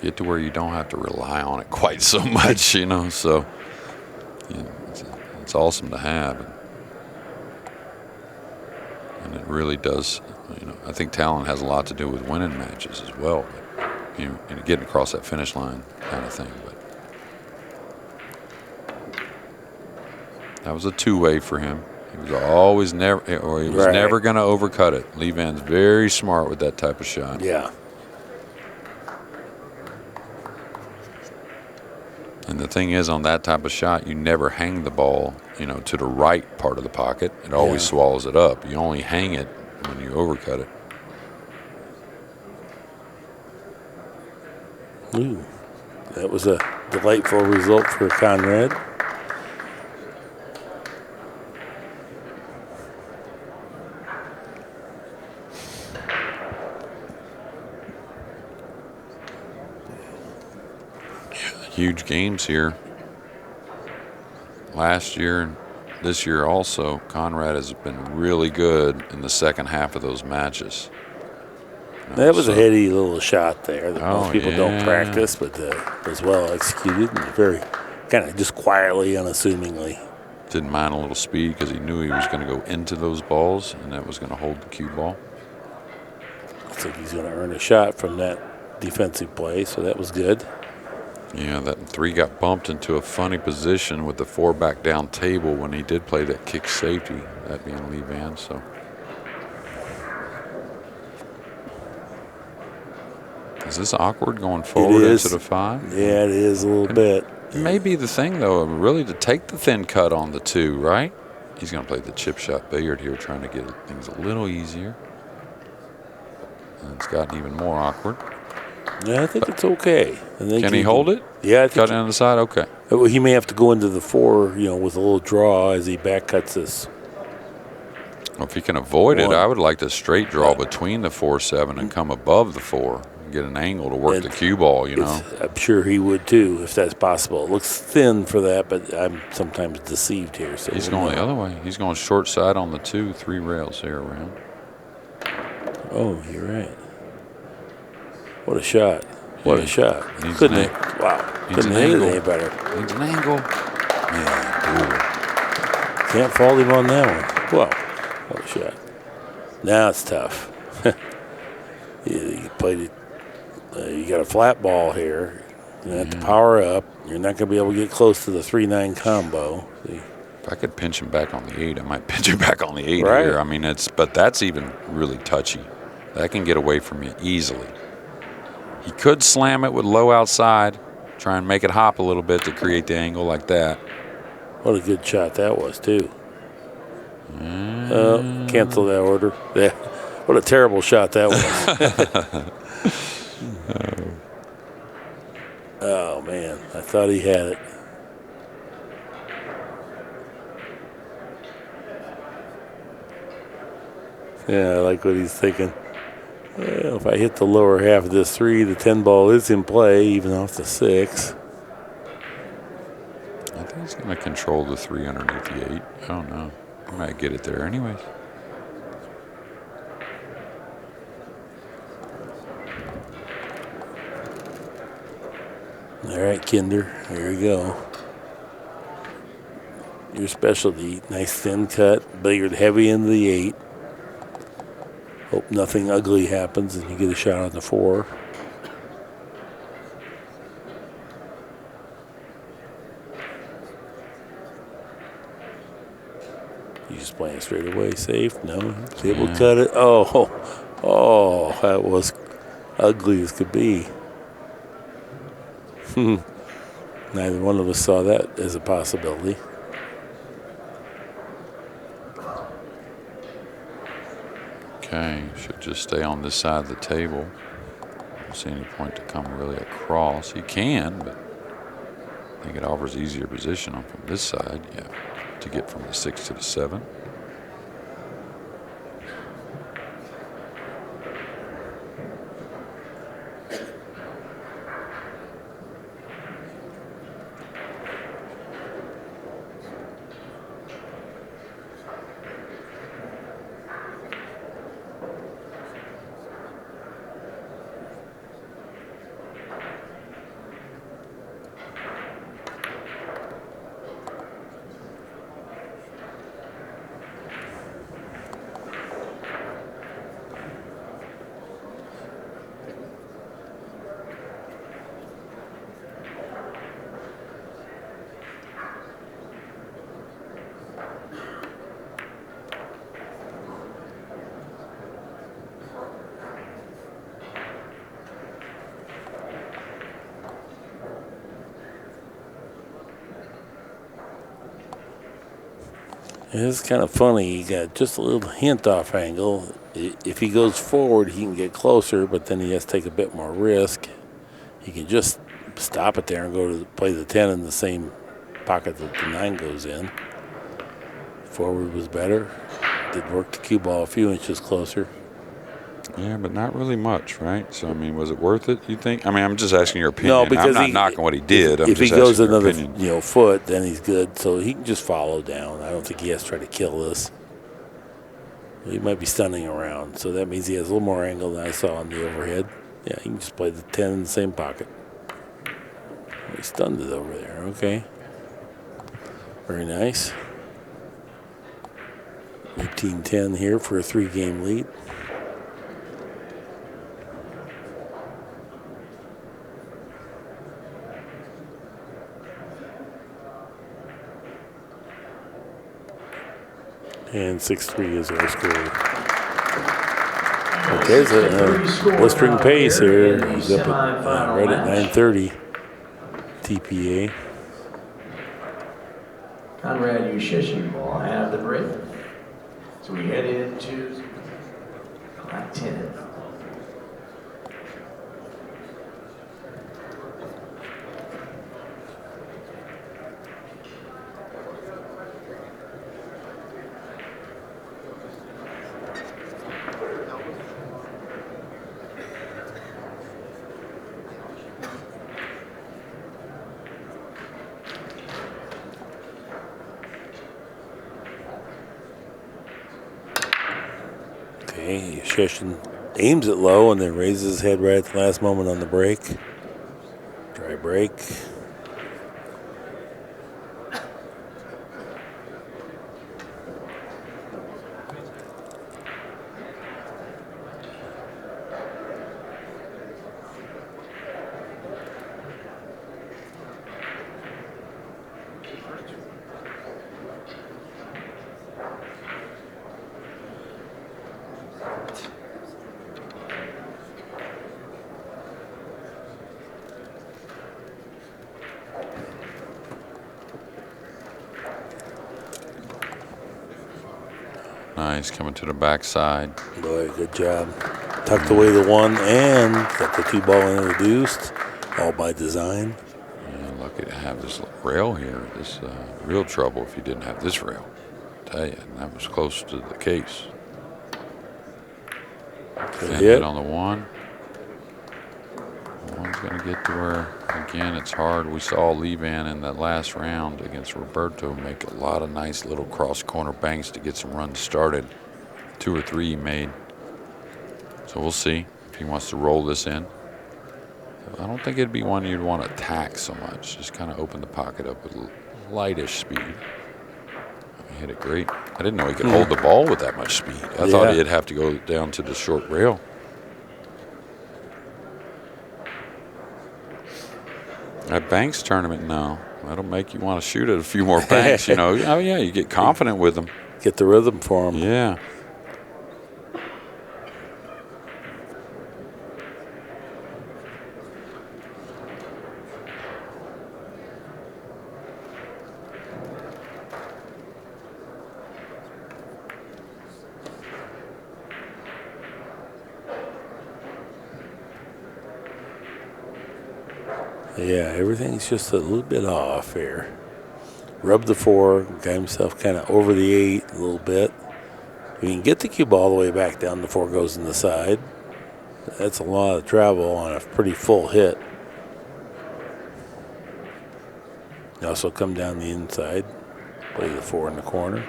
get to where you don't have to rely on it quite so much, you know. So, yeah, it's awesome to have. And it really does, you know, I think talent has a lot to do with winning matches as well. But, you know, and getting across that finish line kind of thing. But that was a two-way for him. He was always never going to overcut it. Lee Vann's very smart with that type of shot.
Yeah.
And the thing is, on that type of shot, you never hang the ball, you know, to the right part of the pocket. It always swallows it up. You only hang it when you overcut it.
Ooh, that was a delightful result for Konrad.
Huge games here. Last year and this year also, Konrad has been really good in the second half of those matches. You know,
That was a heady little shot there that most people don't
yeah.
practice, but was well executed and very kind of just quietly, unassumingly.
Didn't mind a little speed because he knew he was going to go into those balls, and that was going to hold the cue ball.
Looks like he's going to earn a shot from that defensive play, so that was good.
Yeah, that 3 got bumped into a funny position with the 4 back down table when he did play that kick safety, that being Lee Vann. So is this awkward going forward into the 5?
Yeah, it is a little bit.
It may be the thing, though, really to take the thin cut on the 2, right? He's going to play the chip shot billiard here, trying to get things a little easier. And it's gotten even more awkward.
Yeah, I think it's okay.
Can he hold it?
Yeah, I think
Cut it on the side? Okay.
He may have to go into the 4, you know, with a little draw as he back cuts this.
Well, if he can avoid it, I would like to straight draw between the 4-7 and come above the 4 and get an angle to work the cue ball, you know.
I'm sure he would too, if that's possible. It looks thin for that, but I'm sometimes deceived here. So
he's going the other way. He's going short side on the 2, 3 rails here around.
Oh, you're right. What a shot. What a shot. Couldn't hit it any better.
Needs an angle.
Yeah, can't fault him on that one. Wow, what a shot. Now it's tough. You played it. You got a flat ball here. You have to power up. You're not going to be able to get close to the 3-9 combo. See?
If I could pinch him back on the 8, I might pinch him back on the 8
Right.
here. I mean, but that's even really touchy. That can get away from you easily. He could slam it with low outside, try and make it hop a little bit to create the angle like that.
What a good shot that was, too. Cancel that order. Yeah. What a terrible shot that was. Oh, man. I thought he had it. Yeah, I like what he's thinking. Well, if I hit the lower half of this 3, the 10 ball is in play, even off the 6.
I think he's going to control the 3 underneath the 8. I don't know. I might get it there anyways.
All right, Kinder, here you go. Your specialty, nice thin cut, billiard heavy into the 8. Hope nothing ugly happens and you get a shot on the 4. He's just playing straight away, safe. No, he's able to cut it. Oh, that was ugly as could be. Neither one of us saw that as a possibility.
Okay, should just stay on this side of the table. Don't see any point to come really across. He can, but I think it offers easier position on from this side, to get from the 6 to the 7.
It's kind of funny. He got just a little hint off angle. If he goes forward, he can get closer, but then he has to take a bit more risk. He can just stop it there and go to play the 10 in the same pocket that the 9 goes in. Forward was better. Did work the cue ball a few inches closer.
Yeah, but not really much, right? So, I mean, was it worth it, you think? I mean, I'm just asking your opinion.
No, because
I'm not knocking what he did.
If he goes another foot, then he's good. So he can just follow down. I don't think he has to try to kill this. He might be stunning around. So that means he has a little more angle than I saw on the overhead. Yeah, he can just play the 10 in the same pocket. He stunned it over there. Okay. Very nice. 18-10 here for a 3-game lead. And 6-3 is our score. Okay, so blistering pace here. He's up at right at 9:30 TPA.
Konrad Juszczyszyn will have the break. So we head into Black 10.
Okay, Juszczyszyn aims it low and then raises his head right at the last moment on the break. Dry break.
Nice, coming to the backside.
Boy, good job. Tucked away the 1 and got the 2 ball introduced, all by design.
Yeah, lucky to have this rail here. This real trouble if you didn't have this rail. I tell you, and that was close to the case.
Good
And
hit
on the 1. One's going to get to where, again, it's hard. We saw Lee Vann in that last round against Roberto make a lot of nice little cross-corner banks to get some runs started. 2 or 3 he made. So we'll see if he wants to roll this in. I don't think it'd be one you'd want to attack so much. Just kind of open the pocket up with lightish speed. He hit it great. I didn't know he could hold the ball with that much speed. I thought he'd have to go down to the short rail. At Banks tournament, no. That'll make you want to shoot at a few more banks, you know. Oh, yeah, you get confident with them.
get the rhythm for him.
Yeah.
Yeah, everything's just a little bit off here. Rubbed the 4, got himself kind of over the 8 a little bit. If you can get the cue ball all the way back down, the 4 goes in the side. That's a lot of travel on a pretty full hit. You also come down the inside, play the 4 in the corner.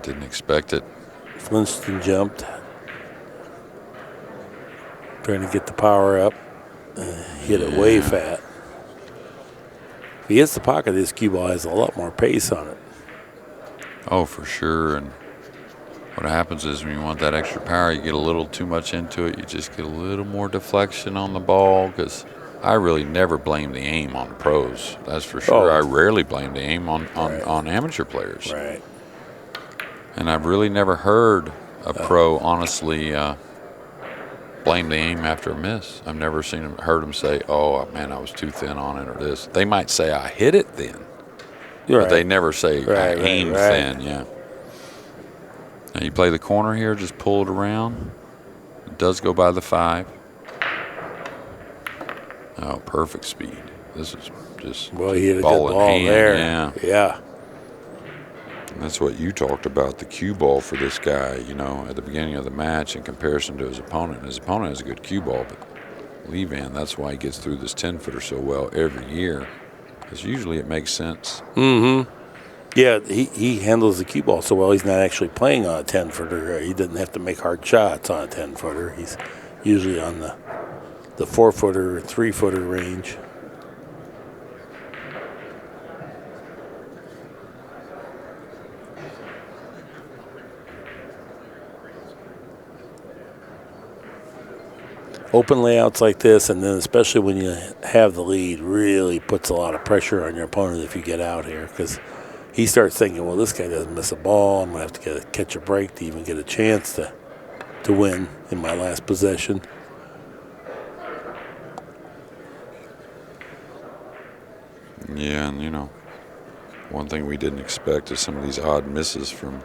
Didn't expect it.
Flintstone jumped, trying to get the power up. Hit it way fat. If he hits the pocket, this cue ball has a lot more pace on it.
Oh, for sure. And what happens is when you want that extra power, you get a little too much into it. You just get a little more deflection on the ball, because I really never blame the aim on the pros. That's for sure. I rarely blame the aim on amateur players.
Right.
And I've really never heard a pro honestly blame the aim after a miss. I've never heard him say, "Oh man, I was too thin on it," or this. They might say, "I hit it thin," but they never say, "I aimed thin." Yeah. Now you play the corner here, just pull it around. It does go by the 5. Oh, perfect speed. This is just
he hit a good
ball
ball
in hand.
there. Yeah.
And that's what you talked about, the cue ball for this guy, at the beginning of the match in comparison to his opponent. His opponent has a good cue ball, but Lee Vann, that's why he gets through this 10-footer so well every year, because usually it makes sense.
Mm-hmm. Yeah, he handles the cue ball so well, he's not actually playing on a 10-footer. He doesn't have to make hard shots on a 10-footer. He's usually on the 4-footer or 3-footer range. Open layouts like this, and then especially when you have the lead, really puts a lot of pressure on your opponent if you get out here, because he starts thinking, well, this guy doesn't miss a ball. I'm going to have to catch a break to even get a chance to win in my last possession.
Yeah, and one thing we didn't expect is some of these odd misses from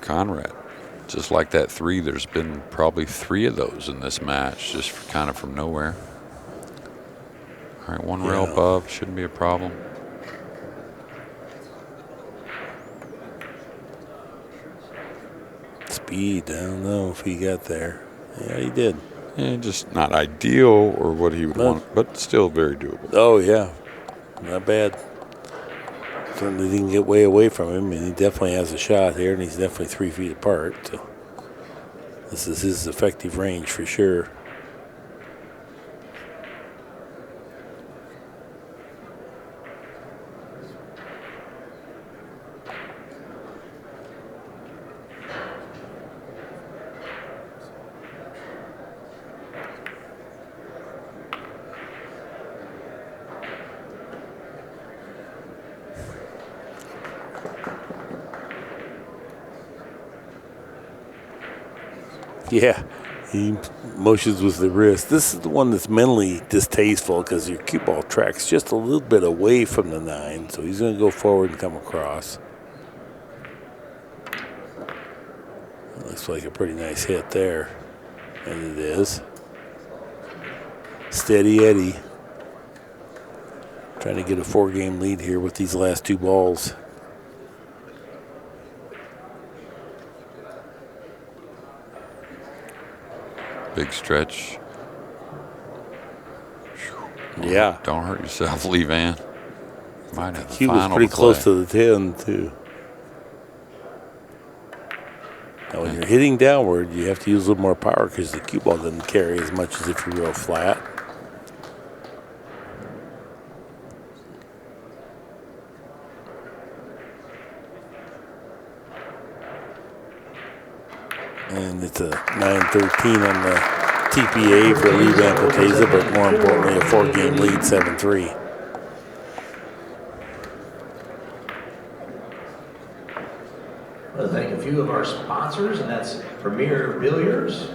Konrad. Just like that 3, there's been probably 3 of those in this match, just kind of from nowhere. All right, 1 rail above, shouldn't be a problem.
Speed, I don't know if he got there. Yeah, he did.
Yeah, just not ideal or what he would want, but still very doable.
Oh, yeah. Not bad. Certainly didn't get way away from him, and he definitely has a shot here, and he's definitely 3 feet apart. So this is his effective range for sure. Yeah, he motions with the wrist. This is the one that's mentally distasteful because your cue ball tracks just a little bit away from the 9, so he's going to go forward and come across. Looks like a pretty nice hit there, and it is. Steady Eddie. Trying to get a 4-game lead here with these last 2 balls.
Big stretch.
Yeah.
Don't hurt yourself, Lee Vann. Might have
He was pretty close to the 10, too. Now, when you're hitting downward, you have to use a little more power because the cue ball doesn't carry as much as if you're real flat. And it's a 9-13 on the TPA for Lee Vann Corteza, but more importantly, a 4-game lead, 7-3.
I want to thank a few of our sponsors, and that's Premier Billiards.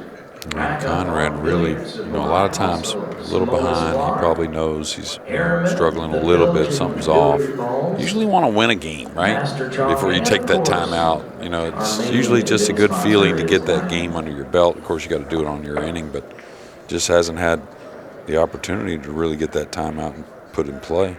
Konrad really, a lot of times a little behind. He probably knows he's struggling a little bit. Something's off. Usually want to win a game, right? Before you take that timeout. It's usually just a good feeling to get that game under your belt. Of course, you got to do it on your inning, but just hasn't had the opportunity to really get that timeout and put in play.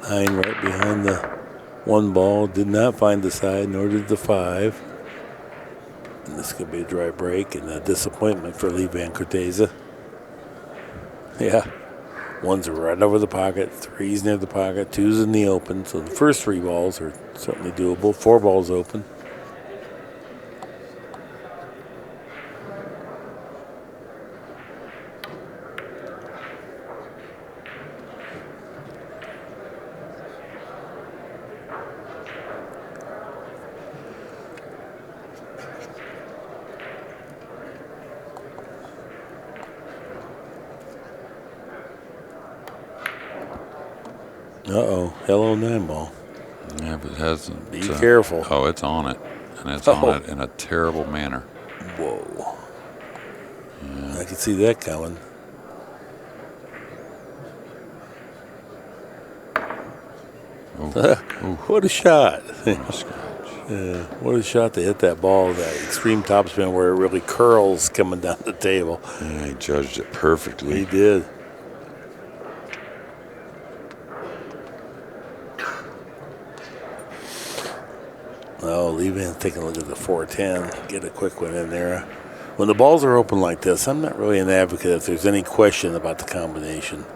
Nine right behind the 1 ball. Did not find the side, nor did the 5. And this could be a dry break and a disappointment for Lee Vann Corteza. Yeah. 1's right over the pocket, 3's near the pocket, 2's in the open. So the first 3 balls are certainly doable. 4 balls open. Uh-oh, hello 9 ball.
Yeah, but it hasn't.
Be careful.
Oh, it's on it. And it's on it in a terrible manner.
Whoa. Yeah. I can see that coming. What a shot. What a shot to hit that ball, that extreme topspin where it really curls coming down the table.
Yeah, he judged it perfectly.
He did. Oh, Lee Vann taking a look at the 410. Get a quick one in there. When the balls are open like this, I'm not really an advocate if there's any question about the combination.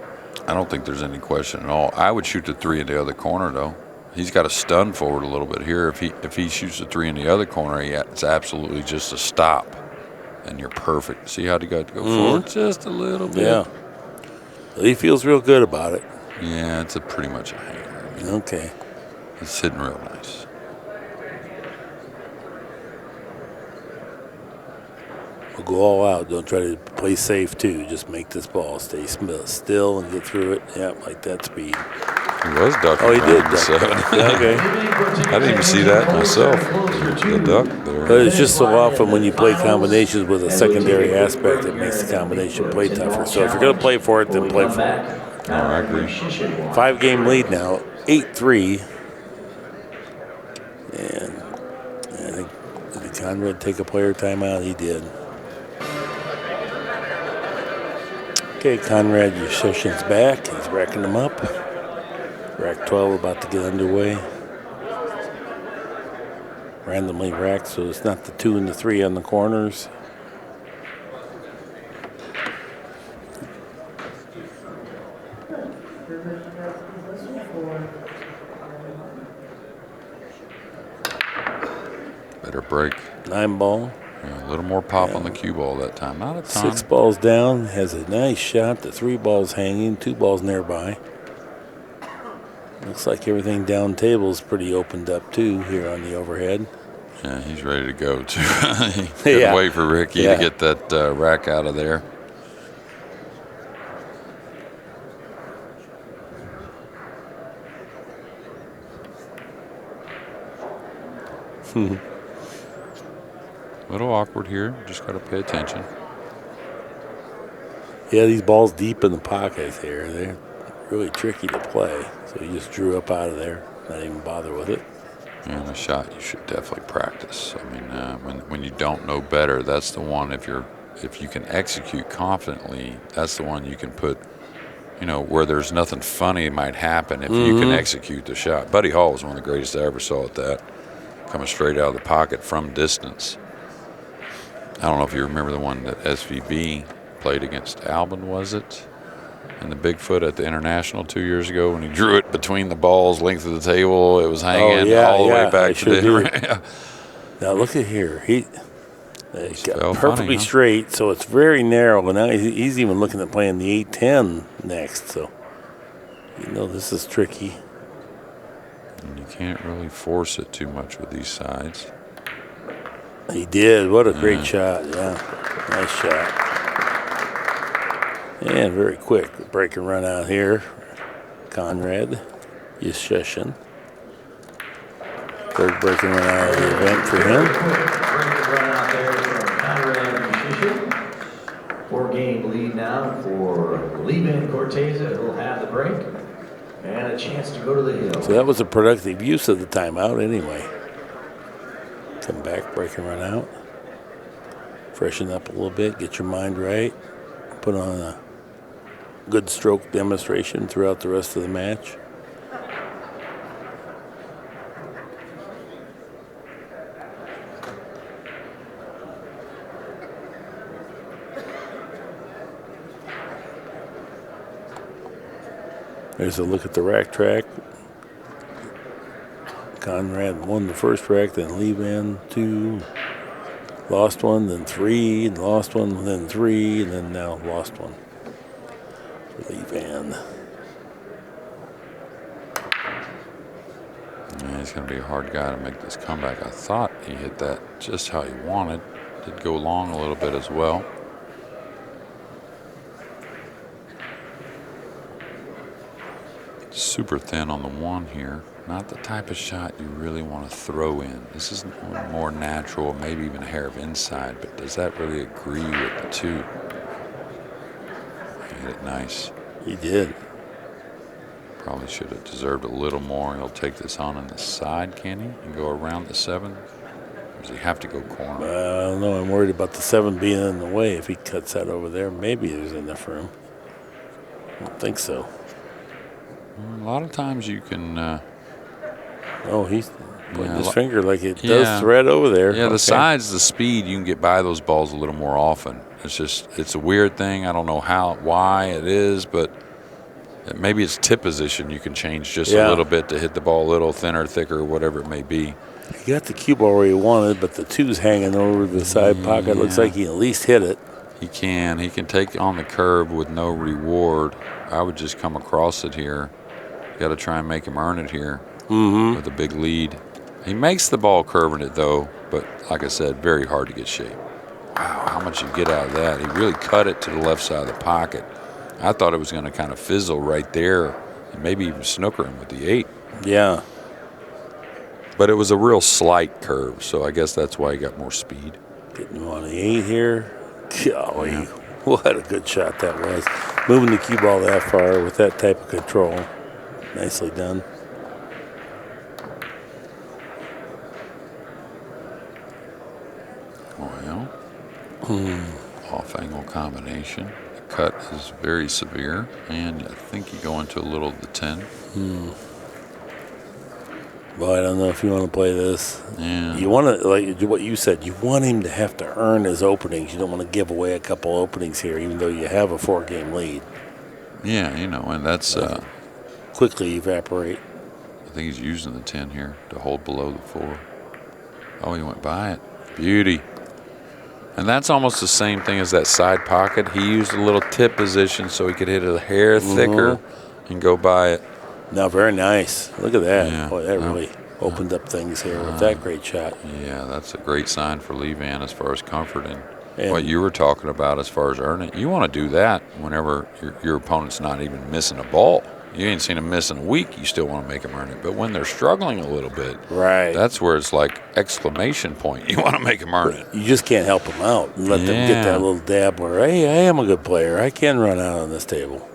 I don't think there's any question at all. I would shoot the 3 in the other corner, though. He's got to stun forward a little bit here. If he shoots the 3 in the other corner, it's absolutely just a stop, and you're perfect. See how he got to go forward just a little bit?
Yeah. Well, he feels real good about it.
Yeah, it's pretty much a hanger.
Okay.
It's hitting real nice.
We'll go all out. Don't try to play safe, too. Just make this ball stay still and get through it. Yeah, like that speed.
He was ducking.
Oh, he did duck.
So.
Okay.
I didn't even see that myself. The duck there.
But it's just so often when you play combinations with a secondary aspect, it makes the combination play tougher. So if you're going to play for it, then play for it.
Oh, I agree.
5-game lead now, 8-3. And I think, did Konrad take a player timeout? He did. Okay, Konrad Juszczyszyn's back. He's racking them up. Rack 12 about to get underway. Randomly racked, so it's not the 2 and the 3 on the corners.
Better break.
9 ball.
Yeah, a little more pop on the cue ball that time. Not a ton.
6 balls down. Has a nice shot. The 3 balls hanging. 2 balls nearby. Looks like everything down table is pretty opened up, too, here on the overhead.
Yeah, he's ready to go, too. He couldn't wait for Ricky to get that rack out of there. A little awkward here. Just got to pay attention.
Yeah, these balls deep in the pocket here. They're really tricky to play. So he just drew up out of there. Not even bother with it.
And a shot you should definitely practice. I mean, when you don't know better, that's the one. If you can execute confidently, that's the one you can put. Where there's nothing funny might happen if you can execute the shot. Buddy Hall was one of the greatest I ever saw at that. coming straight out of the pocket from distance. I don't know if you remember the one that SVB played against Albin, was it? And the Bigfoot at the International 2 years ago when he drew it between the balls, length of the table. It was hanging all the way back to the.
Now look at here. He got perfectly
funny,
straight, so it's very narrow. But now he's even looking at playing the 8-10 next. So this is tricky.
And you can't really force it too much with these sides.
He did. What a great shot. Yeah, nice shot. And very quick break and run out here. Konrad Juszczyszyn. Third break and run out of the event for him.
Break and run out there from Konrad Juszczyszyn. 4-game lead now for Lee Vann Corteza, who'll have the break and a chance to go to the hill.
So that was a productive use of the timeout anyway. Come back, break and run out. Freshen up a little bit, get your mind right. Put on a good stroke demonstration throughout the rest of the match. There's a look at the rack track. Konrad won the first rack, then Lee Vann 2. Lost one, then 3, and lost one, then 3, and then now lost one. Lee Vann.
Yeah, he's going to be a hard guy to make this comeback. I thought he hit that just how he wanted. Did go long a little bit as well. Super thin on the one here. Not the type of shot you really want to throw in. This is more natural, maybe even a hair of inside, but does that really agree with the 2? He hit it nice.
He did.
Probably should have deserved a little more. He'll take this on the side, can he? And go around the 7? Or does he have to go corner?
I don't know. I'm worried about the 7 being in the way. If he cuts that over there, maybe there's enough room. I don't think so.
A lot of times you can...
he's putting his finger like it does thread over there.
Yeah, the sides, the speed, you can get by those balls a little more often. It's a weird thing. I don't know why it is, but maybe it's tip position you can change just a little bit to hit the ball a little thinner, thicker, whatever it may be.
He got the cue ball where he wanted, but the 2's hanging over the side pocket. Looks like he at least hit it.
He can take on the curve with no reward. I would just come across it here. Got to try and make him earn it here with a big lead. He makes the ball curving it, though, but like I said, very hard to get shape. Wow, how much you get out of that. He really cut it to the left side of the pocket. I thought it was going to kind of fizzle right there and maybe even snooker him with the 8.
Yeah.
But it was a real slight curve, so I guess that's why he got more speed.
Getting him on the 8 here. Golly, what a good shot that was. Moving the cue ball that far with that type of control. Nicely done.
Well, off-angle combination. The cut is very severe, and I think you go into a little of the 10.
Well, I don't know if you want to play this.
Yeah.
You want to, like what you said, you want him to have to earn his openings. You don't want to give away a couple openings here, even though you have a 4-game lead.
Yeah, and that's...
quickly evaporate.
I think he's using the 10 here to hold below the 4. Oh, he went by it. Beauty. And that's almost the same thing as that side pocket. He used a little tip position so he could hit it a hair thicker and go by it.
Now, very nice. Look at that.
Yeah.
Boy, that really opened up things here with that great shot.
Yeah, that's a great sign for Lee Vann as far as comfort and what you were talking about as far as earning. You want to do that whenever your opponent's not even missing a ball. You ain't seen them miss in a week, you still want to make them earn it. But when they're struggling a little bit, that's where it's like exclamation point. You want to make them earn it.
You just can't help them out and let them get that little dab where, hey, I am a good player. I can run out on this table.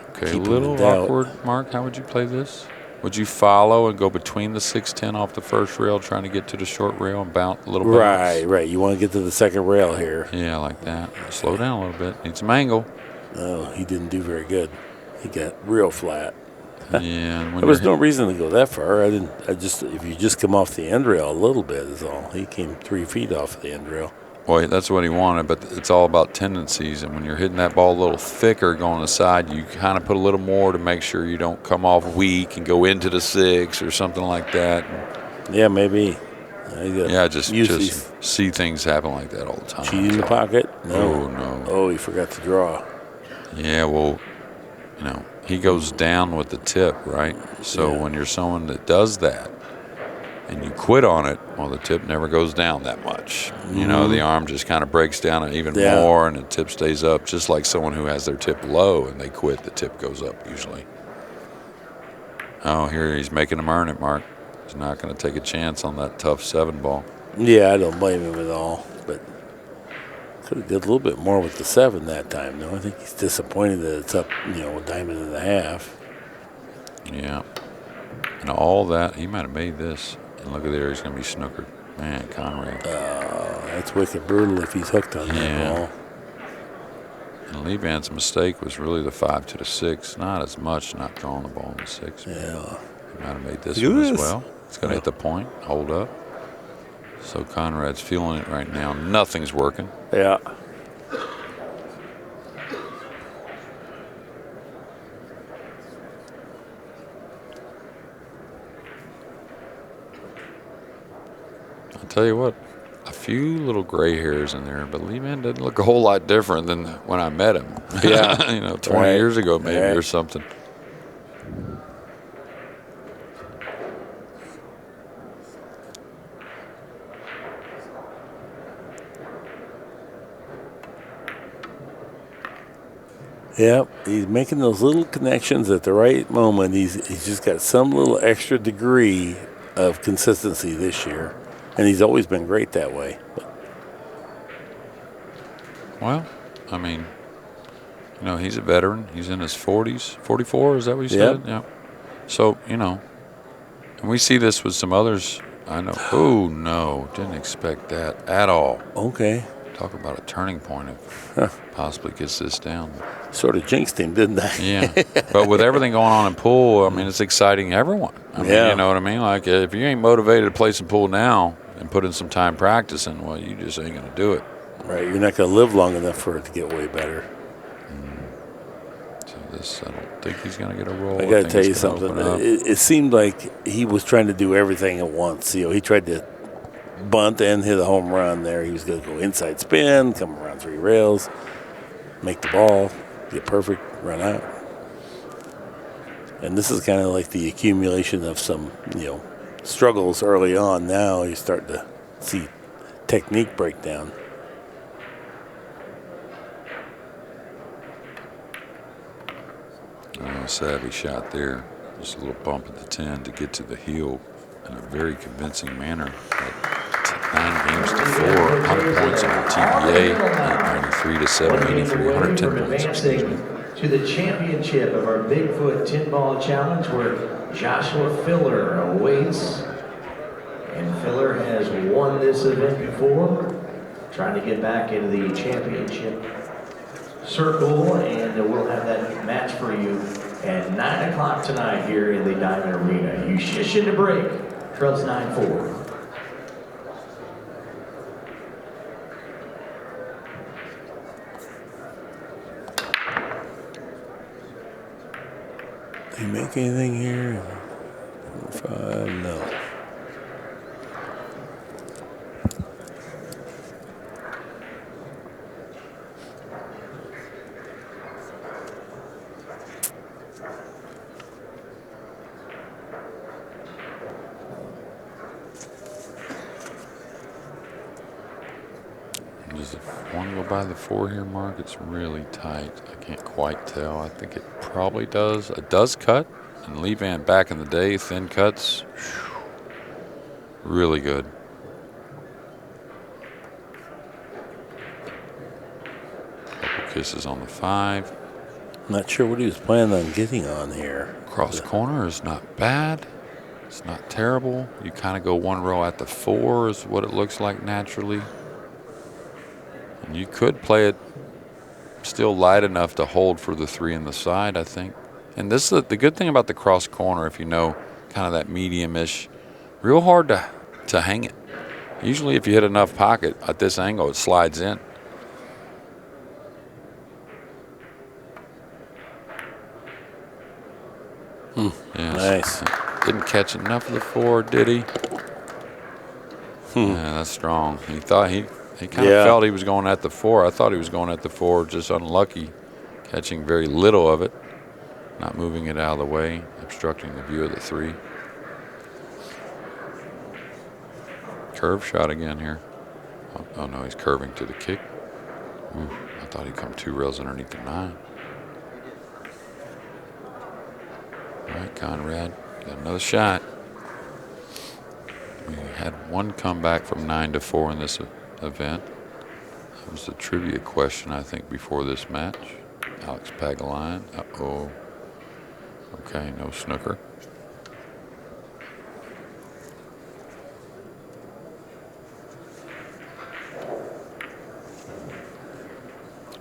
Okay, a little awkward. Mark, how would you play this? Would you follow and go between the 6-10 off the first rail, trying to get to the short rail and bounce a little bit?
Right. You want to get to the second rail here.
Yeah, like that. Slow down a little bit. Need some angle.
No, he didn't do very good. He got real flat.
Yeah.
There was no reason to go that far. If you just come off the end rail a little bit is all. He came 3 feet off the end rail.
Well, that's what he wanted, but it's all about tendencies. And when you're hitting that ball a little thicker going to the side, you kind of put a little more to make sure you don't come off weak and go into the 6 or something like that.
Yeah, maybe.
Yeah, just see things happen like that all the time.
Cheat in the pocket? No.
Oh, no.
Oh, he forgot to draw.
Yeah, well, he goes down with the tip, right? So when you're someone that does that and you quit on it, well, the tip never goes down that much. The arm just kind of breaks down even more, and the tip stays up, just like someone who has their tip low and they quit, the tip goes up usually. Oh, here he's making him earn it, Mark. He's not going to take a chance on that tough 7 ball.
Yeah, I don't blame him at all, but could have did a little bit more with the 7 that time, though. I think he's disappointed that it's up, a diamond and a half.
Yeah. And all that, he might have made this. And look at there, he's going to be snookered. Man, Konrad.
That's wicked brutal if he's hooked on that ball.
And Lee Vann's mistake was really the 5 to the 6. Not as much not drawing the ball in the 6.
Yeah.
He might have made this one as well. It's going to hit the point, hold up. So Konrad's feeling it right now. Nothing's working.
Yeah.
I'll tell you what, a few little gray hairs in there, but Lee Vann didn't look a whole lot different than when I met him.
Yeah.
20 years ago maybe or something.
Yep, he's making those little connections at the right moment. He's just got some little extra degree of consistency this year, and he's always been great that way.
Well, I mean, he's a veteran. He's in his 40s, 44. Is that what you said? Yeah. So and we see this with some others. I know. Oh no, didn't expect that at all.
Okay.
Talk about a turning point if possibly gets this down.
Sort of jinxed him, didn't they?
Yeah. But with everything going on in pool, I mean, it's exciting everyone. I mean, you know what I mean? Like, if you ain't motivated to play some pool now and put in some time practicing, well, you just ain't going to do it.
Right. You're not going to live long enough for it to get way better.
So I don't think he's going to get a roll.
I got to tell you something. It seemed like he was trying to do everything at once. He tried to bunt and hit a home run there. He was going to go inside spin, come around 3 rails, make the ball, get perfect, run out. And this is kind of like the accumulation of some, struggles early on. Now you start to see technique breakdown.
Savvy shot there. Just a little bump at the 10 to get to the heel in a very convincing manner. 9 games to 4, 100 points on the TPA, 93 to 783, 110 points.
Advancing to the championship of our Bigfoot 10-ball challenge, where Joshua Filler awaits. And Filler has won this event before, trying to get back into the championship circle, and we'll have that match for you at 9 o'clock tonight here in the Diamond Arena. Juszczyszyn to break, trails 9-4.
Did he make anything here? 5, no.
Does it want to go by the 4 here, Mark? It's really tight. I can't quite tell. I think it probably does. It does cut. And Lee Vann back in the day, thin cuts. Really good. Couple kisses on the 5.
Not sure what he was planning on getting on here.
Cross corner is not bad. It's not terrible. You kind of go 1 row at the 4 is what it looks like naturally. And you could play it still light enough to hold for the 3 in the side, I think. And this is the good thing about the cross corner, if you know kind of that medium-ish, real hard to hang it. Usually if you hit enough pocket at this angle, it slides in. Yes.
Nice.
Didn't catch enough of the 4, did he? Yeah, that's strong. He thought he kind of felt he was going at the 4. I thought he was going at the 4, just unlucky, catching very little of it, not moving it out of the way, obstructing the view of the 3. Curve shot again here. Oh no, he's curving to the kick. Ooh, I thought he'd come 2 rails underneath the 9. All right, Konrad, got another shot. We had one comeback from 9 to 4 in this event. That was the trivia question, I think, before this match. Alex Pagaline. Uh-oh. Okay, no snooker.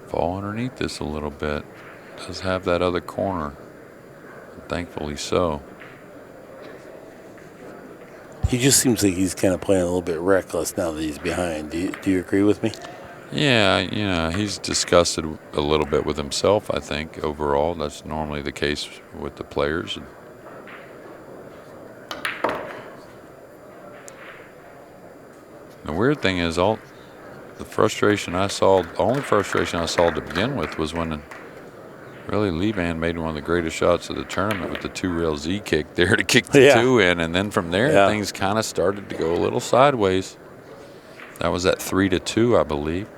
Fall underneath this a little bit. Does have that other corner. Thankfully so.
He just seems like he's kind of playing a little bit reckless now that he's behind. Do you agree with me?
Yeah, he's disgusted a little bit with himself, I think, overall. That's normally the case with the players. The weird thing is, the only frustration I saw to begin with was when really Lee Vann made one of the greatest shots of the tournament with the 2-rail Z kick there to kick the 2 in, and then from there things kind of started to go a little sideways. That was at 3 to 2, I believe.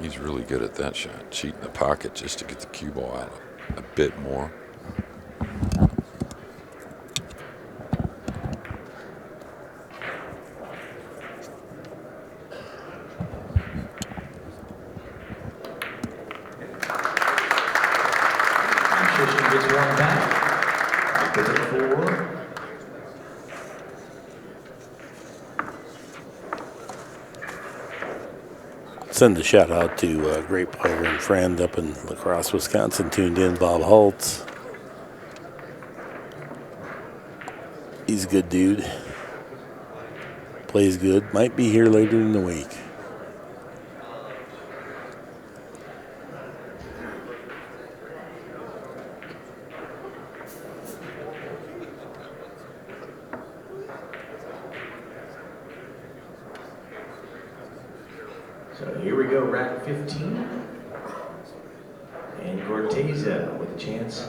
He's really good at that shot, cheating the pocket just to get the cue ball out a bit more.
Gets one back. With a 4.
Send a shout out to a great player and friend up in La Crosse, Wisconsin, tuned in, Bob Holtz. He's a good dude. Plays good. Might be here later in the week.
So here we go, rack 15. And Corteza with a chance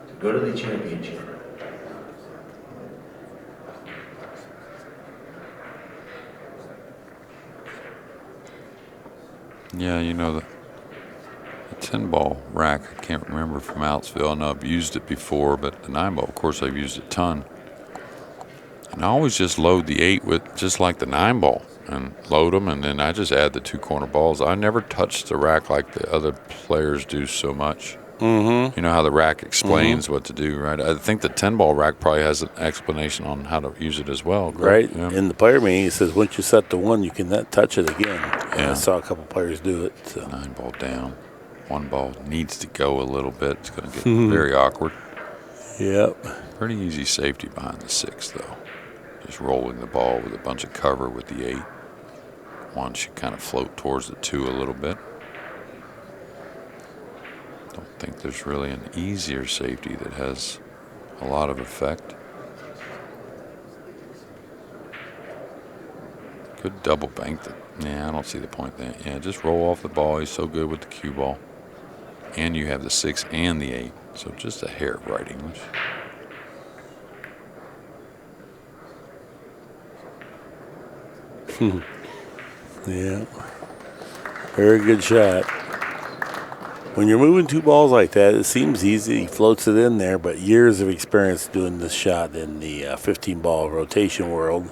to go to the championship.
Yeah, the 10-ball rack, I can't remember from Outsville. I know I've used it before, but the 9-ball, of course, I've used a ton. And I always just load the 8 with just like the 9-ball and load them, and then I just add the 2 corner balls. I never touch the rack like the other players do so much. Mm-hmm. You know how the rack explains what to do, right? I think the 10-ball rack probably has an explanation on how to use it as well.
Right.
Yeah.
In the player meeting, he says once you set the 1, you cannot touch it again.
Yeah.
I saw a couple players do it. So.
9-ball down. 1 ball needs to go a little bit. It's going to get very awkward.
Yep.
Pretty easy safety behind the 6, though. Just rolling the ball with a bunch of cover with the 8. 1 should kind of float towards the 2 a little bit. Don't think there's really an easier safety that has a lot of effect. Could double bank it. Yeah, I don't see the point there. Yeah, just roll off the ball. He's so good with the cue ball. And you have the 6 and the 8. So just a hair of right English.
Yeah. Very good shot. When you're moving 2 balls like that, it seems easy. He floats it in there, but years of experience doing this shot in the 15-ball rotation world.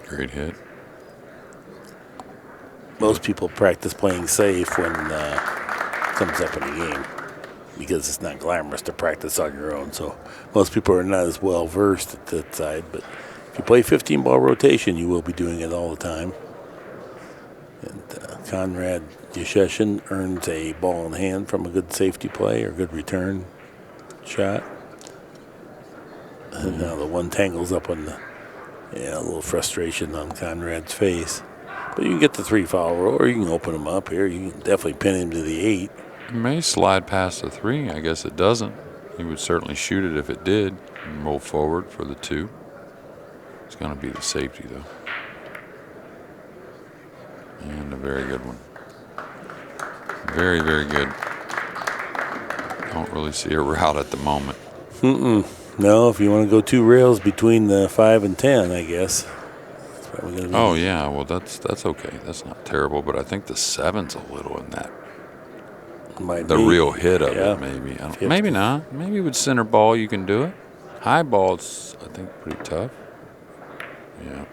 Great hit.
Most people practice playing safe when it comes up in a game because it's not glamorous to practice on your own. So most people are not as well versed at that side, but If you play 15-ball rotation, you will be doing it all the time. And Konrad Juszczyszyn earns a ball in hand from a good safety play or good return shot. And now the one tangles up on the, a little frustration on Konrad's face. But you can get the 3-foul roll, or you can open him up here. You can definitely pin him to the 8.
It may slide past the 3. I guess it doesn't. He would certainly shoot it if it did and roll forward for the 2. It's going to be the safety, though. And a very good one. Very, very good. Don't really see a route at the moment.
No, if you want to go 2 rails between the 5 and 10, I guess. That's probably gonna be
Oh, yeah. Well, that's okay. That's not terrible, but I think the 7's a little in that.
Might
The
be.
real hit of
Yeah.
it, maybe. Maybe not. Maybe with center ball you can do it. High ball, it's, I think, pretty tough. Yeah.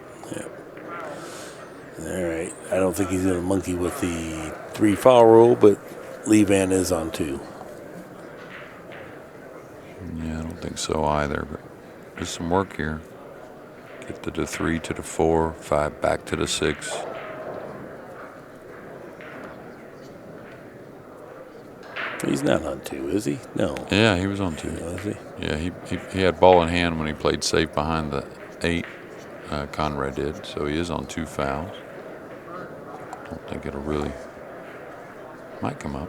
All right. I don't think he's going to monkey with the 3-foul rule, but Lee Vann is on 2.
Yeah, I don't think so either, but there's some work here. Get to the 3, to the 4, 5, back to the 6.
He's not on 2, is he? No.
Yeah, he was on 2.
Is he?
Yeah, he had ball in hand when he played safe behind the 8. Konrad did, so he is on 2 fouls. Don't think it'll really, might come up.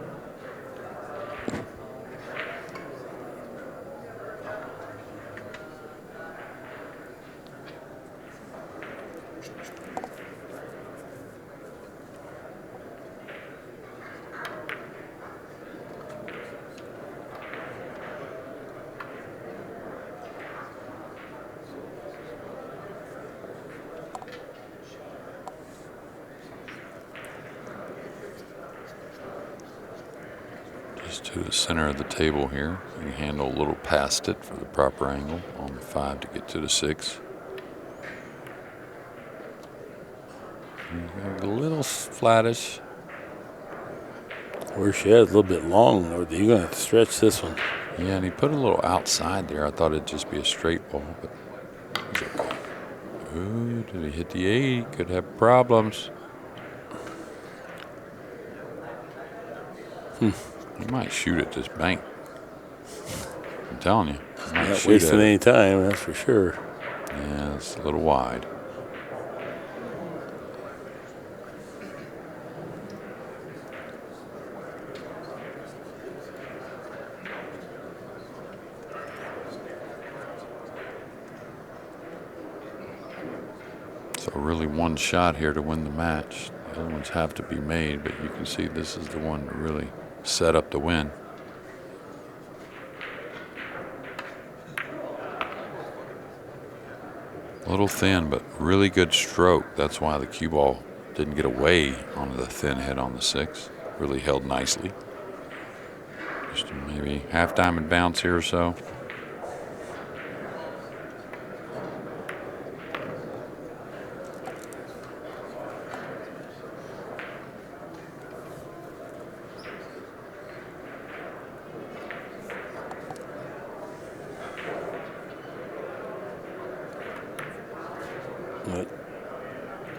To the center of the table here. You can handle a little past it for the proper angle on the 5 to get to the 6. A little flattish.
Where's she at? A little bit long. Or you're going to have to stretch this one.
Yeah, and he put a little outside there. I thought it'd just be a straight ball, but it's okay. Ooh, did he hit the 8? Could have problems. He might shoot at this bank. I'm telling you. He might
Not
shoot
wasting
at it.
any time, that's for sure.
Yeah, it's a little wide. So really one shot here to win the match. The other ones have to be made, but you can see this is the one to really set up the win. A little thin, but really good stroke. That's why the cue ball didn't get away on the thin head on the 6. Really held nicely. Just maybe half diamond bounce here or so.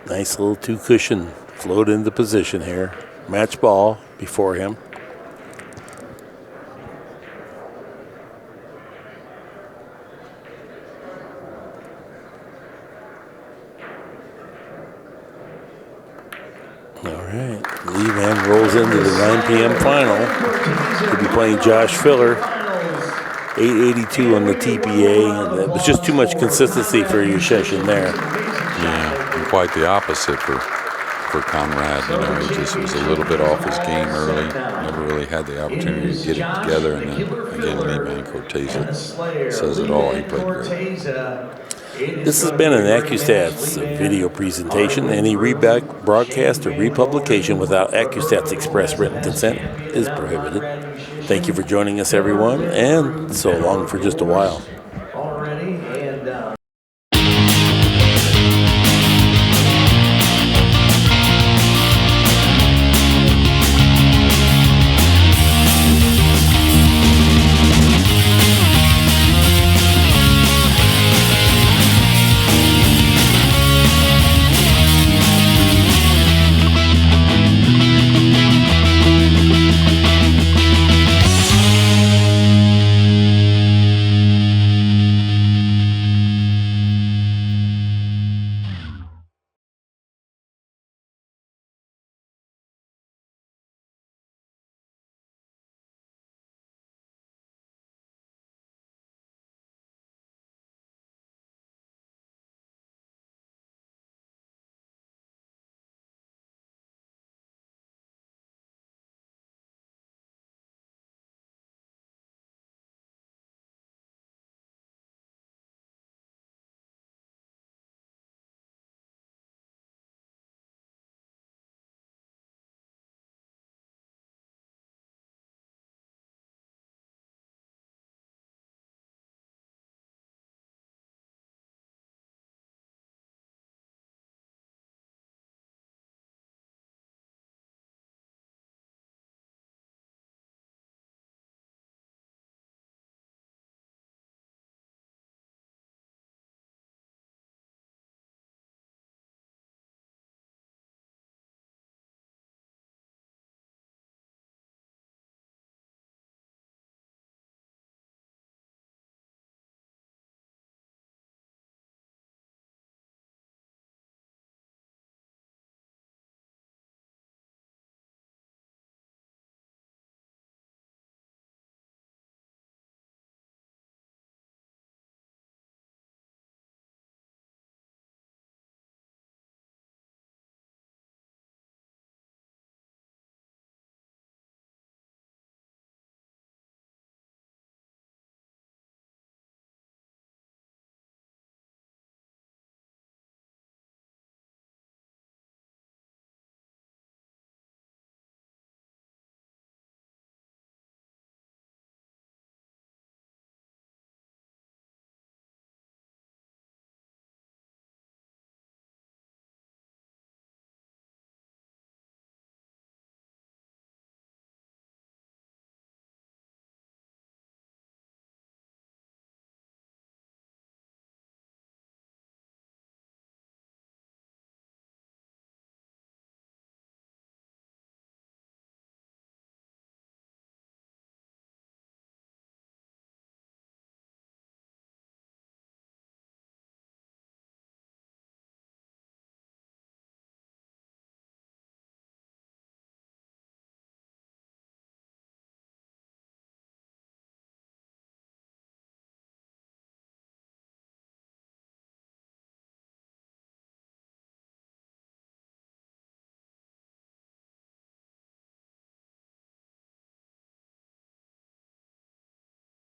Nice little 2 cushion float into position here. Match ball before him. All right. Lee Vann rolls into the 9 p.m. final. He'll be playing Josh Filler. 882 on the TPA. And that was just too much consistency for Juszczyszyn there.
Yeah, and quite the opposite for Konrad. You know, he just was a little bit off his game early. Never really had the opportunity to get it together. And then again, Lee Vann Corteza says it all. He played great.
This has been an ACCUSTATS video presentation. Any rebroadcast or republication without ACCUSTATS express written consent is prohibited. Thank you for joining us, everyone, and so long for just a while.